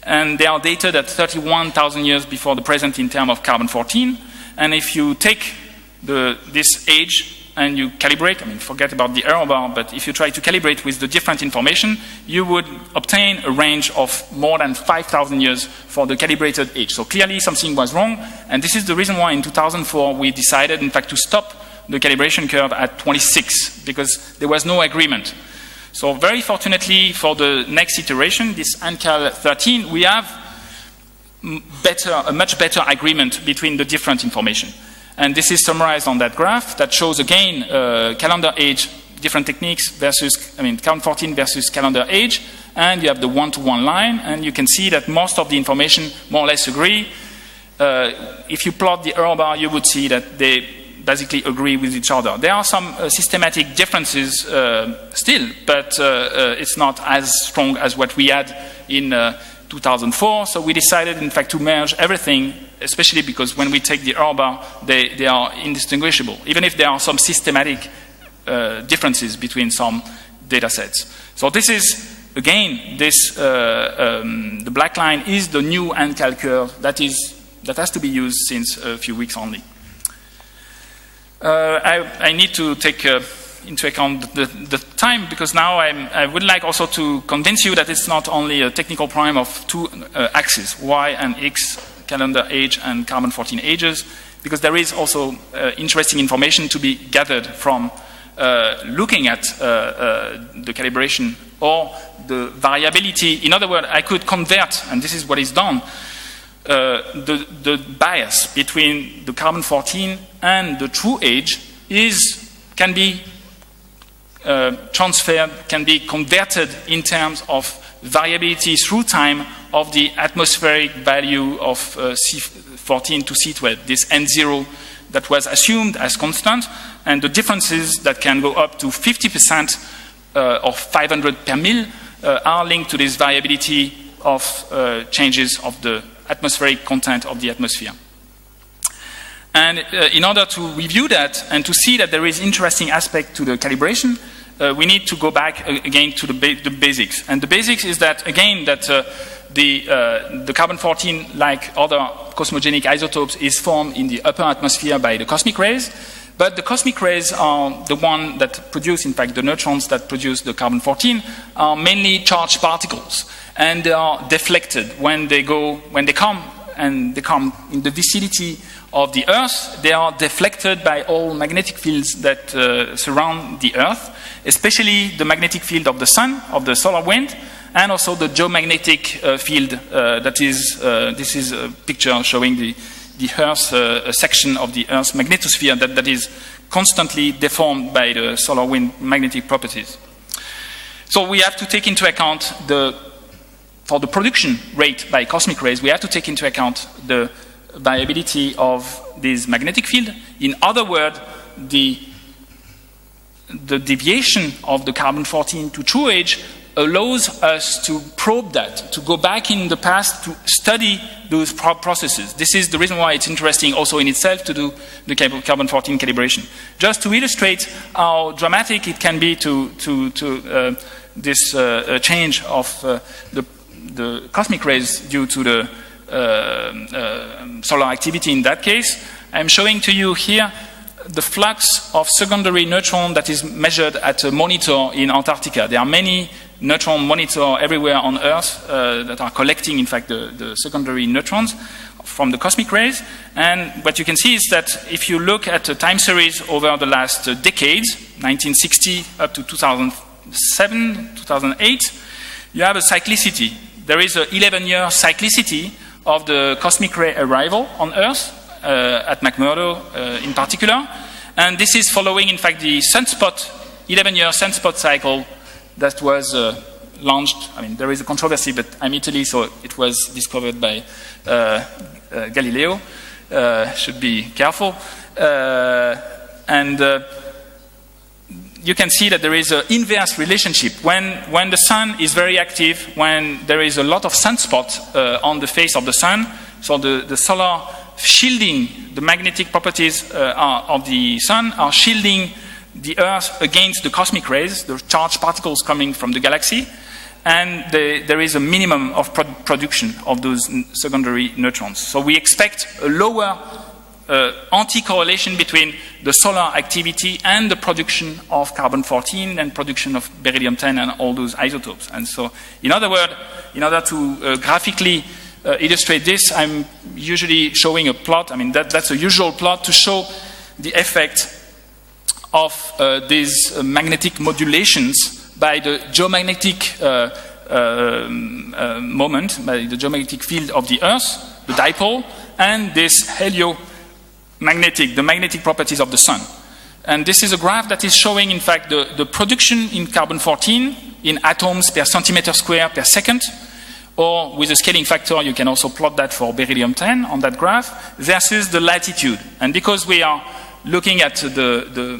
And they are dated at 31,000 years before the present in terms of carbon-14. And if you take this age and you calibrate, forget about the error bar, but if you try to calibrate with the different information, you would obtain a range of more than 5,000 years for the calibrated age. So clearly something was wrong, and this is the reason why in 2004 we decided, in fact, to stop the calibration curve at 26, because there was no agreement. So very fortunately for the next iteration, this ANCAL 13, we have a much better agreement between the different information. And this is summarized on that graph that shows again calendar age, different techniques versus, count 14 versus calendar age, and you have the one-to-one line, and you can see that most of the information more or less agree. If you plot the error bar, you would see that they basically agree with each other. There are some systematic differences still, but it's not as strong as what we had in 2004, so we decided, in fact, to merge everything, especially because when we take the error bar, they are indistinguishable, even if there are some systematic differences between some data sets. So this is, again, the black line is the new ANCAL curve that has to be used since a few weeks only. I need to take into account the time, because now I would like also to convince you that it's not only a technical problem of two axes, Y and X, calendar age and carbon-14 ages, because there is also interesting information to be gathered from looking at the calibration or the variability. In other words, I could convert, and this is what is done, the bias between the carbon-14 and the true age can be transferred, can be converted in terms of variability through time of the atmospheric value of C14 to C12, this N0 that was assumed as constant, and the differences that can go up to 50% or 500 per mil are linked to this variability of changes of the atmospheric content of the atmosphere. And in order to review that and to see that there is interesting aspect to the calibration, we need to go back again to the basics. And the basics is that, again, that the carbon-14, like other cosmogenic isotopes, is formed in the upper atmosphere by the cosmic rays. But the cosmic rays are the one that produce, in fact, the neutrons that produce the carbon-14 are mainly charged particles. And they are deflected when they come in the vicinity of the Earth. They are deflected by all magnetic fields that surround the Earth, especially the magnetic field of the Sun, of the solar wind, and also the geomagnetic field. This is a picture showing the Earth, a section of the Earth's magnetosphere that is constantly deformed by the solar wind magnetic properties. So we have to take into account for the production rate by cosmic rays, we have to take into account the variability of this magnetic field. In other words, the deviation of the carbon-14 to true age allows us to probe that, to go back in the past to study those processes. This is the reason why it's interesting also in itself to do the carbon-14 calibration. Just to illustrate how dramatic it can be to this change of the cosmic rays due to the solar activity in that case, I'm showing to you here the flux of secondary neutron that is measured at a monitor in Antarctica. There are many neutron monitors everywhere on Earth that are collecting, in fact, the secondary neutrons from the cosmic rays. And what you can see is that if you look at a time series over the last decades, 1960 up to 2007, 2008, you have a cyclicity. There is an 11-year cyclicity of the cosmic ray arrival on Earth, at McMurdo in particular. And this is following, in fact, the sunspot, 11-year sunspot cycle that was launched. I mean, there is a controversy, but I'm Italy, so it was discovered by Galileo. Should be careful. You can see that there is an inverse relationship. When the sun is very active, when there is a lot of sunspots on the face of the sun, so the solar shielding, the magnetic properties of the sun are shielding the Earth against the cosmic rays, the charged particles coming from the galaxy, and there is a minimum of production of those secondary neutrons. So we expect a lower anti-correlation between the solar activity and the production of carbon-14 and production of beryllium-10 and all those isotopes. And so, in other words, in order to graphically illustrate this, I'm usually showing a plot. I mean, that's a usual plot to show the effect of these magnetic modulations by the geomagnetic moment, by the geomagnetic field of the Earth, the dipole, and this heliomagnetic, the magnetic properties of the Sun. And this is a graph that is showing, in fact, the production in carbon-14 in atoms per centimeter square per second, or with a scaling factor, you can also plot that for beryllium-10 on that graph, versus the latitude. And because we are looking at the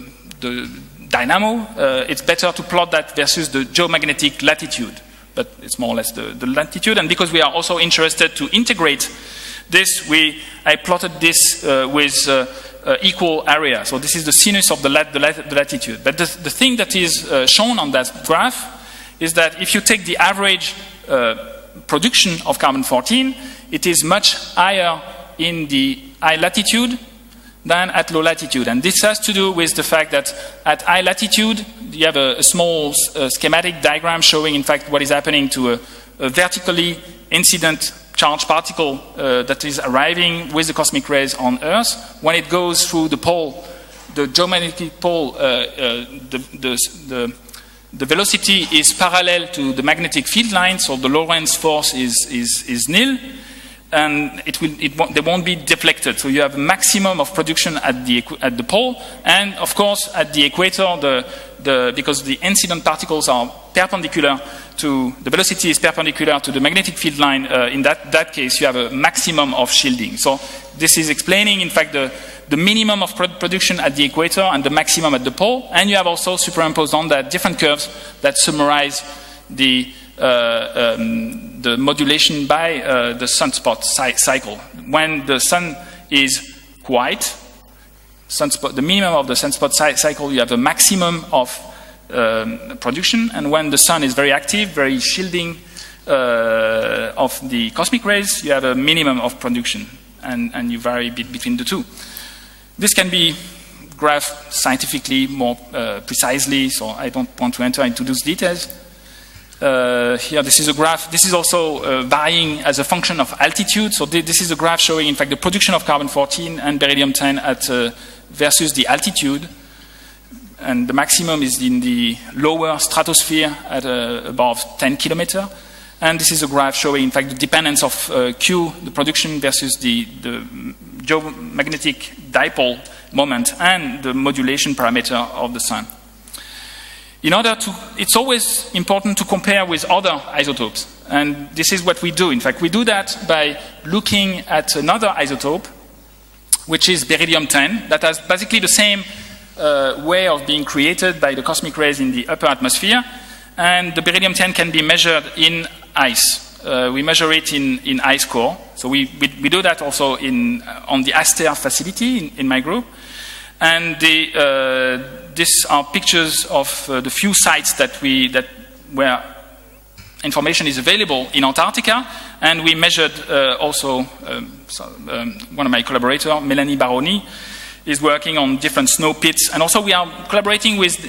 dynamo, it's better to plot that versus the geomagnetic latitude. But it's more or less the latitude. And because we are also interested to integrate this, I plotted this with equal area. So this is the sinus of the latitude. But the thing that is shown on that graph is that if you take the average production of carbon-14, it is much higher in the high latitude than at low latitude. And this has to do with the fact that at high latitude, you have a small schematic diagram showing, in fact, what is happening to a vertically incident charged particle that is arriving with the cosmic rays on Earth. When it goes through the pole, the geomagnetic pole, the velocity is parallel to the magnetic field line, so the Lorentz force is nil, and they won't be deflected. So you have maximum of production at the pole, and of course at the equator, because the incident particles are perpendicular to the velocity is perpendicular to the magnetic field line. In that case, you have a maximum of shielding. So this is explaining, in fact, the minimum of production at the equator and the maximum at the pole, and you have also superimposed on that different curves that summarize the modulation by the sunspot cycle. When the sun is quiet, the minimum of the sunspot cycle, you have a maximum of production, and when the sun is very active, very shielding of the cosmic rays, you have a minimum of production, and you vary between the two. This can be graphed scientifically more precisely, so I don't want to enter into those details. Here, this is a graph. This is also varying as a function of altitude. So this is a graph showing, in fact, the production of carbon-14 and beryllium-10 at versus the altitude. And the maximum is in the lower stratosphere at above 10 kilometers. And this is a graph showing, in fact, the dependence of Q, the production, versus the geomagnetic dipole moment and the modulation parameter of the sun. It's always important to compare with other isotopes. And this is what we do. In fact, we do that by looking at another isotope, which is beryllium-10, that has basically the same way of being created by the cosmic rays in the upper atmosphere. And the beryllium-10 can be measured in ice. We measure it in ice core. So we do that also on the Aster facility in my group. And these are pictures of the few sites where information is available in Antarctica. And we measured also one of my collaborators, Melanie Baroni, is working on different snow pits. And also we are collaborating with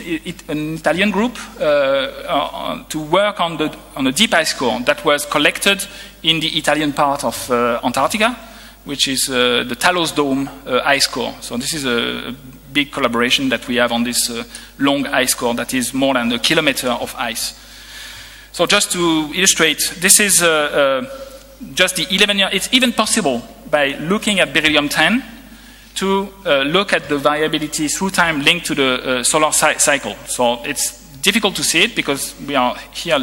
an Italian group to work on a deep ice core that was collected in the Italian part of Antarctica, which is the Talos Dome ice core. So this is a big collaboration that we have on this long ice core that is more than 1 kilometer of ice. So just to illustrate, this is just the 11-year. It's even possible by looking at beryllium-10 to look at the variability through time linked to the solar cycle. So it's difficult to see it because we are here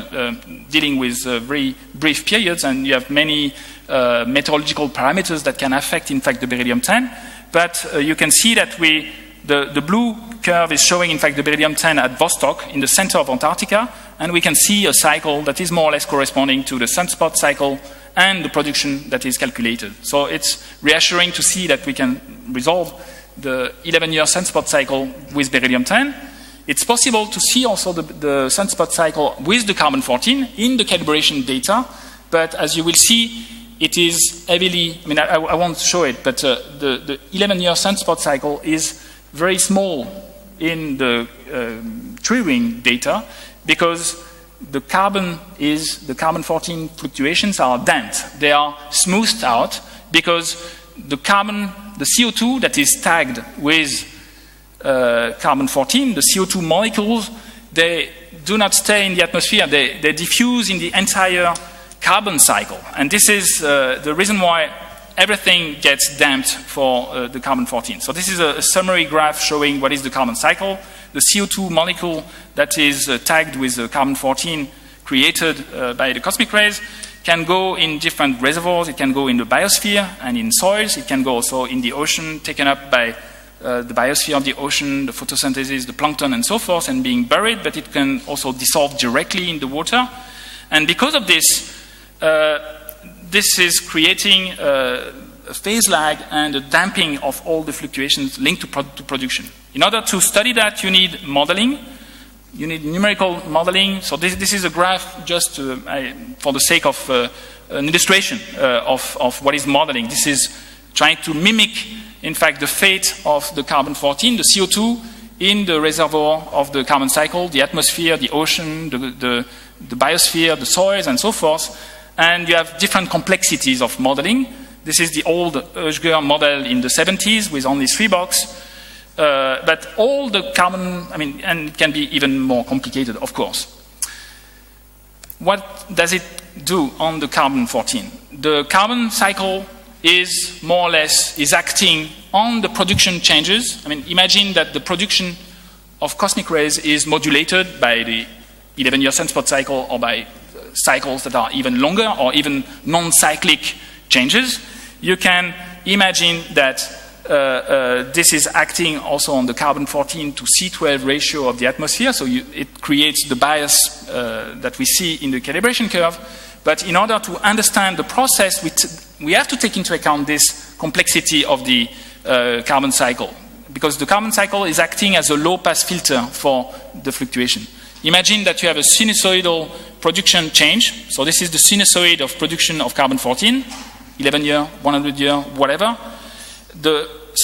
dealing with very brief periods, and you have many meteorological parameters that can affect, in fact, the beryllium-10. But you can see that the blue curve is showing, in fact, the beryllium-10 at Vostok in the center of Antarctica, and we can see a cycle that is more or less corresponding to the sunspot cycle and the production that is calculated. So it's reassuring to see that we can resolve the 11-year sunspot cycle with beryllium-10. It's possible to see also the sunspot cycle with the carbon-14 in the calibration data, but as you will see, it is heavily, I won't show it, but the 11-year sunspot cycle is very small in the tree-ring data because the carbon-14 fluctuations are damped. They are smoothed out because the CO2 that is tagged with carbon-14, the CO2 molecules, they do not stay in the atmosphere. They diffuse in the entire carbon cycle. And this is the reason why everything gets damped for the carbon-14. So this is a summary graph showing what is the carbon cycle. The CO2 molecule that is tagged with the carbon-14 created by the cosmic rays can go in different reservoirs. It can go in the biosphere and in soils. It can go also in the ocean, taken up by the biosphere of the ocean, the photosynthesis, the plankton, and so forth, and being buried, but it can also dissolve directly in the water. And because of this, this is creating a phase lag and a damping of all the fluctuations linked to production. In order to study that, you need modeling. You need numerical modeling. So this is a graph just for the sake of an illustration of what is modeling. This is trying to mimic, in fact, the fate of the carbon-14, the CO2, in the reservoir of the carbon cycle, the atmosphere, the ocean, the biosphere, the soils, and so forth. And you have different complexities of modeling. This is the old Oeschger model in the 70s with only 3 boxes. But all the carbon, and it can be even more complicated, of course. What does it do on the carbon-14? The carbon cycle is more or less acting on the production changes. Imagine that the production of cosmic rays is modulated by the 11-year sunspot cycle or by cycles that are even longer or even non-cyclic changes. You can imagine that this is acting also on the carbon-14 to C12 ratio of the atmosphere, so it creates the bias that we see in the calibration curve. But in order to understand the process, we have to take into account this complexity of the carbon cycle, because the carbon cycle is acting as a low-pass filter for the fluctuation. Imagine that you have a sinusoidal production change. So this is the sinusoid of production of carbon-14, 11-year, 100-year, whatever.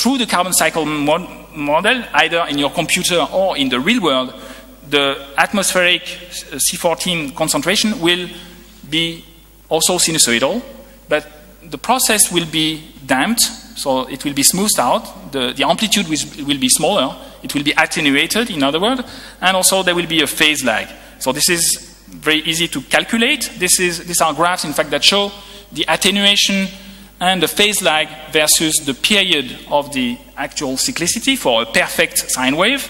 Through the carbon cycle model, either in your computer or in the real world, the atmospheric C14 concentration will be also sinusoidal, but the process will be damped, so it will be smoothed out. The amplitude will be smaller. It will be attenuated, in other words, and also there will be a phase lag. So this is very easy to calculate. These are graphs, in fact, that show the attenuation and the phase lag versus the period of the actual cyclicity for a perfect sine wave.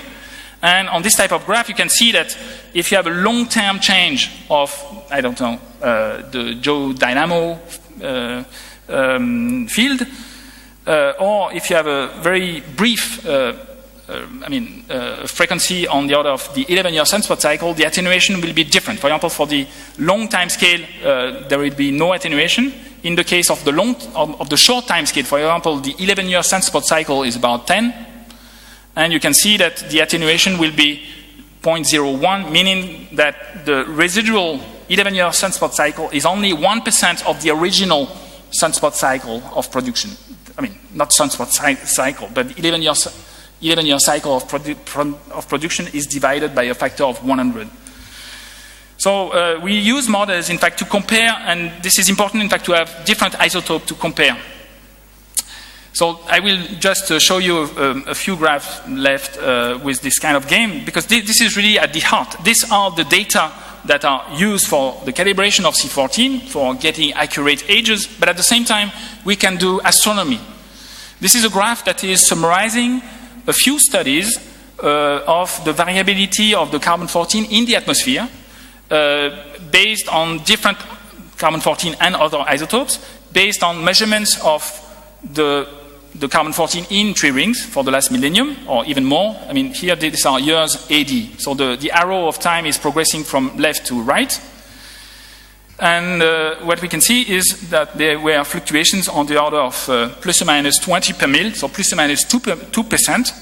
And on this type of graph, you can see that if you have a long-term change of, the geodynamo field, or if you have a very brief frequency on the order of the 11-year sunspot cycle, the attenuation will be different. For example, for the long time scale, there will be no attenuation. In the case of the short time scale, for example, the 11-year sunspot cycle is about 10, and you can see that the attenuation will be 0.01, meaning that the residual 11-year sunspot cycle is only 1% of the original sunspot cycle of production. not sunspot cycle, but 11-year cycle of production is divided by a factor of 100. So we use models, in fact, to compare, and this is important, in fact, to have different isotopes to compare. So I will just show you a few graphs left with this kind of game, because this is really at the heart. These are the data that are used for the calibration of C14, for getting accurate ages, but at the same time, we can do astronomy. This is a graph that is summarizing a few studies of the variability of the carbon-14 in the atmosphere, based on different carbon-14 and other isotopes, based on measurements of the carbon-14 in tree rings for the last millennium, or even more. I mean, here these are years AD. So the arrow of time is progressing from left to right. And what we can see is that there were fluctuations on the order of plus or minus 20 per mil, so plus or minus 2%.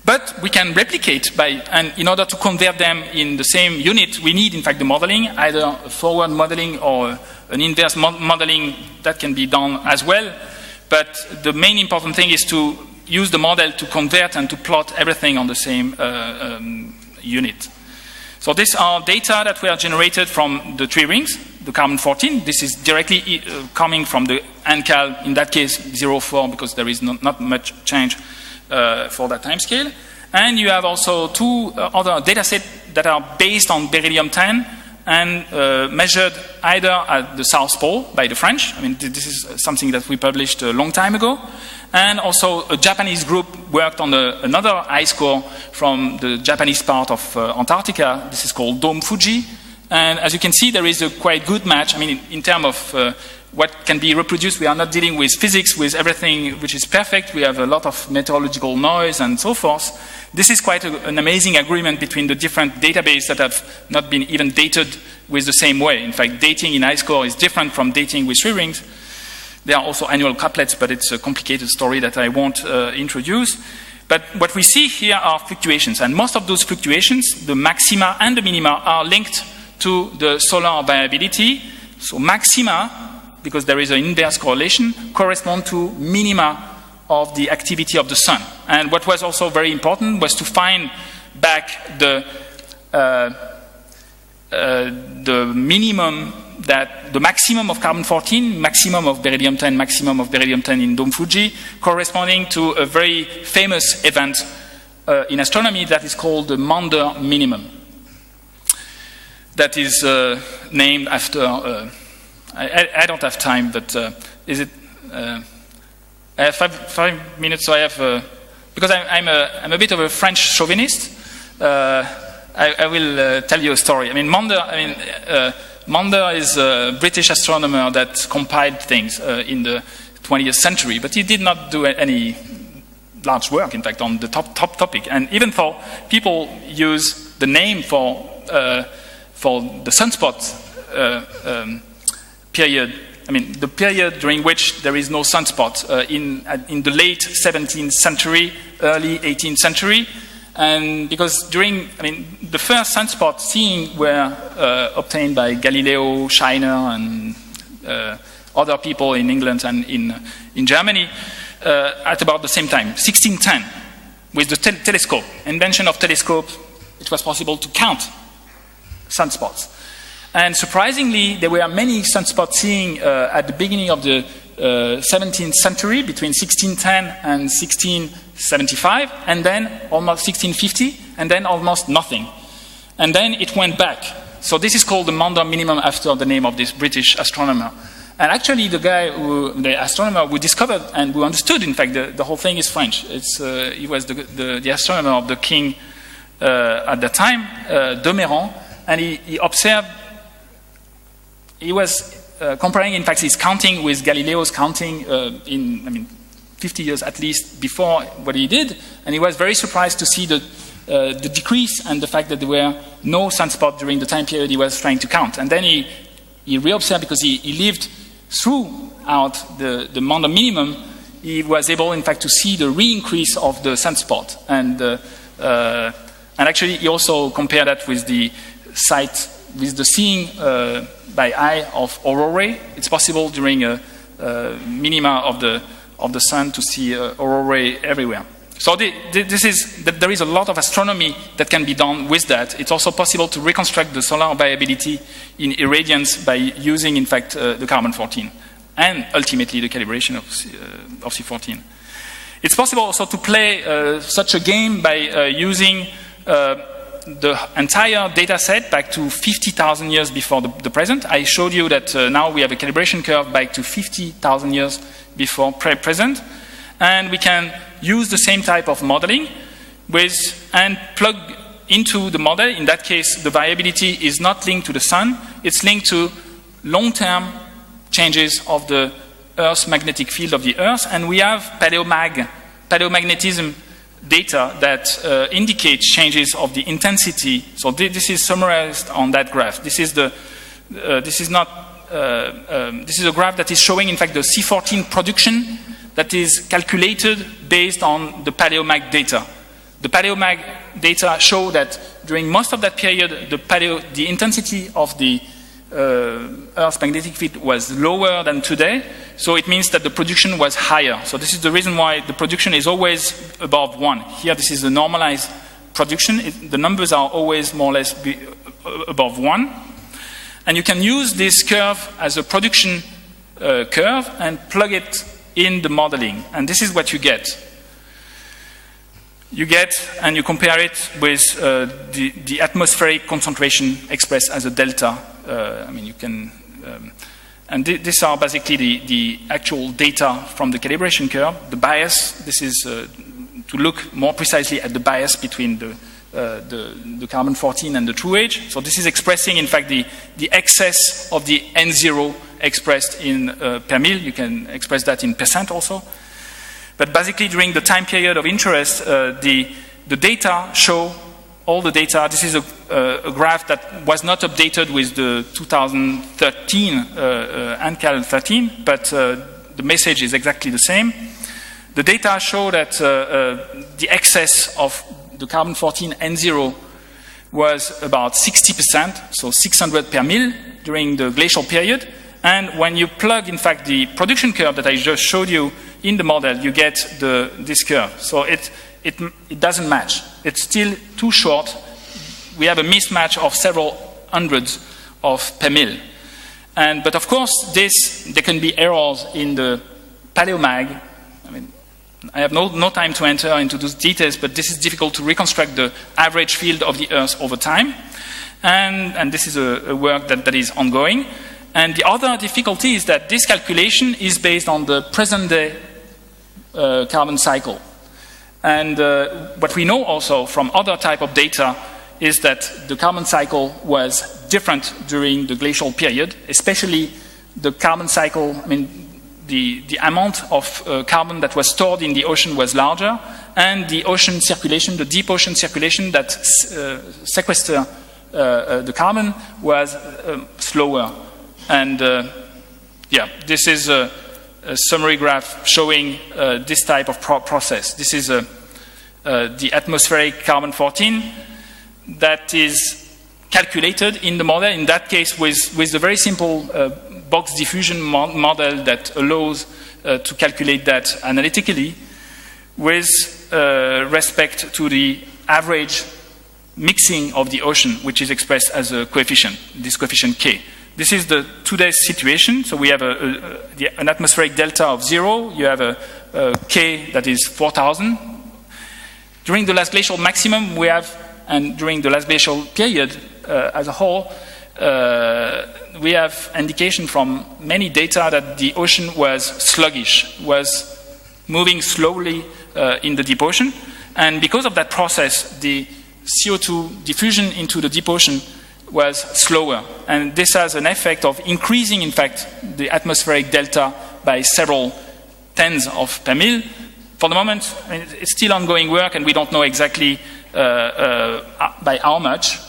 But we can replicate and in order to convert them in the same unit, we need, in fact, the modeling, either a forward modeling or an inverse modeling that can be done as well. But the main important thing is to use the model to convert and to plot everything on the same unit. So these are data that were generated from the tree rings, the carbon-14. This is directly coming from the NCAL, in that case 0.4, because there is not much change for that time scale. And you have also two other data sets that are based on beryllium-10 and measured either at the South Pole by the French. I mean, this is something that we published a long time ago. And also a Japanese group worked on another ice core from the Japanese part of Antarctica. This is called Dome Fuji. And as you can see, there is a quite good match. I mean, in terms of what can be reproduced, we are not dealing with physics, with everything which is perfect. We have a lot of meteorological noise and so forth. This is quite an amazing agreement between the different databases that have not been even dated with the same way. In fact, dating in ice core is different from dating with tree rings. There are also annual couplets, but it's a complicated story that I won't introduce. But what we see here are fluctuations, and most of those fluctuations, the maxima and the minima, are linked to the solar variability. So maxima, because there is an inverse correlation, correspond to minima of the activity of the sun. And what was also very important was to find back the minimum, that the maximum of carbon-14, maximum of beryllium-10, maximum of beryllium-10 in Dome Fuji, corresponding to a very famous event in astronomy that is called the Maunder minimum. That is named after, I don't have time, but is it, I have 5 minutes, so I have, because I'm a bit of a French chauvinist, I will tell you a story. I mean, Maunder is a British astronomer that compiled things in the 20th century, but he did not do any large work, in fact, on the top topic. And even though people use the name for the sunspot period, I mean, the period during which there is no sunspot in the late 17th century, early 18th century. And because the first sunspot seeing were obtained by Galileo, Scheiner, and other people in England and in Germany at about the same time, 1610, with the telescope. Invention of telescope, it was possible to count sunspots. And surprisingly, there were many sunspots seeing at the beginning of the 17th century, between 1610 and 1675, and then almost 1650, and then almost nothing. And then it went back. So this is called the Maunder minimum, after the name of this British astronomer. And actually the astronomer who discovered and who understood, in fact, the whole thing is French. He was the astronomer of the king at the time, de Méran, and he observed, he was comparing, in fact, his counting with Galileo's counting 50 years at least before what he did, and he was very surprised to see the decrease and the fact that there were no sunspots during the time period he was trying to count. And then he reobserved, because he lived throughout the Maunder minimum, he was able, in fact, to see the re-increase of the sunspot. And actually, he also compared that with the sight, with the seeing by eye of aurorae. It's possible during a minima of the sun to see aurorae everywhere. So there is a lot of astronomy that can be done with that. It's also possible to reconstruct the solar variability in irradiance by using, in fact, the carbon-14 and ultimately the calibration of C14. It's possible also to play such a game by using the entire data set back to 50,000 years before the present. I showed you that now we have a calibration curve back to 50,000 years before present. And we can use the same type of modeling and plug into the model. In that case, the variability is not linked to the sun. It's linked to long-term changes of the Earth's magnetic field of the Earth. And we have paleomagnetism data that indicates changes of the intensity. So this is summarized on that graph. This is a graph that is showing, in fact, the C14 production that is calculated based on the paleomag data. The paleomag data show that during most of that period, the intensity of the Earth's magnetic field was lower than today. So it means that the production was higher. So this is the reason why the production is always above 1. Here, this is the normalized production. The numbers are always more or less above 1. And you can use this curve as a production curve and plug it in the modeling. And this is what you get. You get, and you compare it with the atmospheric concentration expressed as a delta. You can, and these are basically the actual data from the calibration curve. The bias, this is to look more precisely at the bias between the carbon-14 and the true age. So this is expressing, in fact, the excess of the N0 expressed in per mil. You can express that in percent also. But basically, during the time period of interest, the data show all the data. This is a graph that was not updated with the 2013 ANCAL 13, but the message is exactly the same. The data show that the excess of the carbon-14 N0 was about 60%, so 600 per mil during the glacial period. And when you plug, in fact, the production curve that I just showed you in the model, you get this curve. So it doesn't match. It's still too short. We have a mismatch of several hundreds of per mil. But of course, there can be errors in the paleomag. I have no time to enter into those details, but this is difficult to reconstruct the average field of the Earth over time. And this is a work that is ongoing. And the other difficulty is that this calculation is based on the present-day carbon cycle. And what we know also from other type of data is that the carbon cycle was different during the glacial period, especially the carbon cycle, the amount of carbon that was stored in the ocean was larger, and the ocean circulation, the deep ocean circulation that sequester the carbon was slower. And this is a summary graph showing this type of process. This is the atmospheric carbon-14 that is calculated in the model, in that case with a very simple box diffusion model that allows to calculate that analytically with respect to the average mixing of the ocean, which is expressed as a coefficient, this coefficient K. This is the today's situation. So we have an atmospheric delta of 0. You have a K that is 4,000. During the last glacial maximum, we have, and during the last glacial period as a whole, we have indication from many data that the ocean was sluggish, was moving slowly in the deep ocean. And because of that process, the CO2 diffusion into the deep ocean was slower. And this has an effect of increasing, in fact, the atmospheric delta by several tens of per mil. For the moment, it's still ongoing work, and we don't know exactly by how much.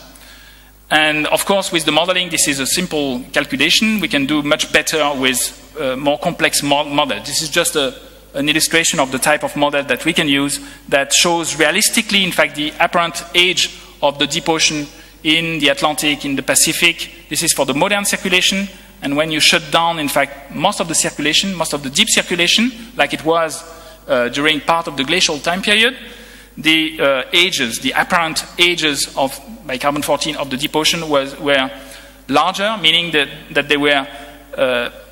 And of course, with the modeling, this is a simple calculation. We can do much better with more complex model. This is just an illustration of the type of model that we can use that shows realistically, in fact, the apparent age of the deep ocean in the Atlantic, in the Pacific. This is for the modern circulation. and when you shut down, in fact, most of the circulation, most of the deep circulation, like it was during part of the glacial time period, the ages, the apparent ages of carbon-14 of the deep ocean were larger, meaning that they were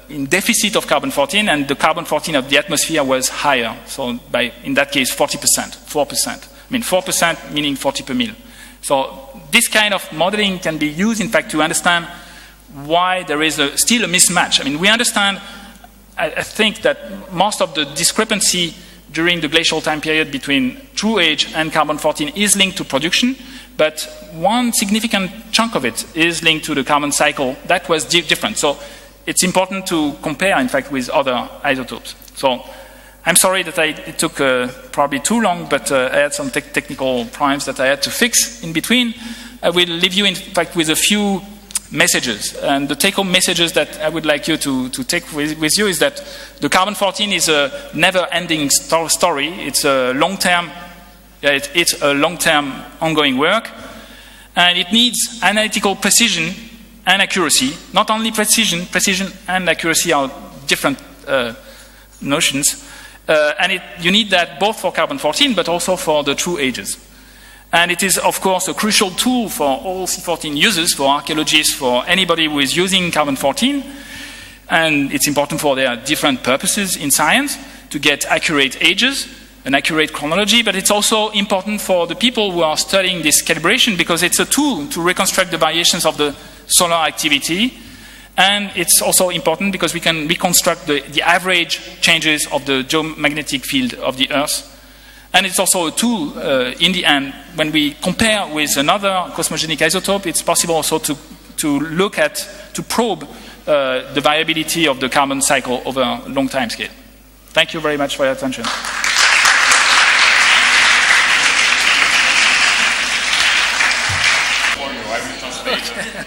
in deficit of carbon-14, and the carbon-14 of the atmosphere was higher. So in that case, 40%, 4%. I mean, 4% meaning 40 per mil. So this kind of modeling can be used, in fact, to understand why there is still a mismatch. I mean, we understand, I think, that most of the discrepancy during the glacial time period between true age and carbon-14 is linked to production, but one significant chunk of it is linked to the carbon cycle that was different. So it's important to compare, in fact, with other isotopes. So I'm sorry that it took probably too long, but I had some technical problems that I had to fix in between. I will leave you, in fact, with a few messages. And the take-home messages that I would like you to take with you is that the carbon-14 is a never-ending story. It's a long-term ongoing work. And it needs analytical precision and accuracy. Not only precision and accuracy are different notions. And you need that both for carbon-14 but also for the true ages. And it is, of course, a crucial tool for all C14 users, for archaeologists, for anybody who is using carbon-14. And it's important for their different purposes in science to get accurate ages, an accurate chronology, but it's also important for the people who are studying this calibration because it's a tool to reconstruct the variations of the solar activity. And it's also important because we can reconstruct the average changes of the geomagnetic field of the Earth. And it's also a tool, in the end, when we compare with another cosmogenic isotope, it's possible also to probe the variability of the carbon cycle over a long time scale. Thank you very much for your attention. I will translate.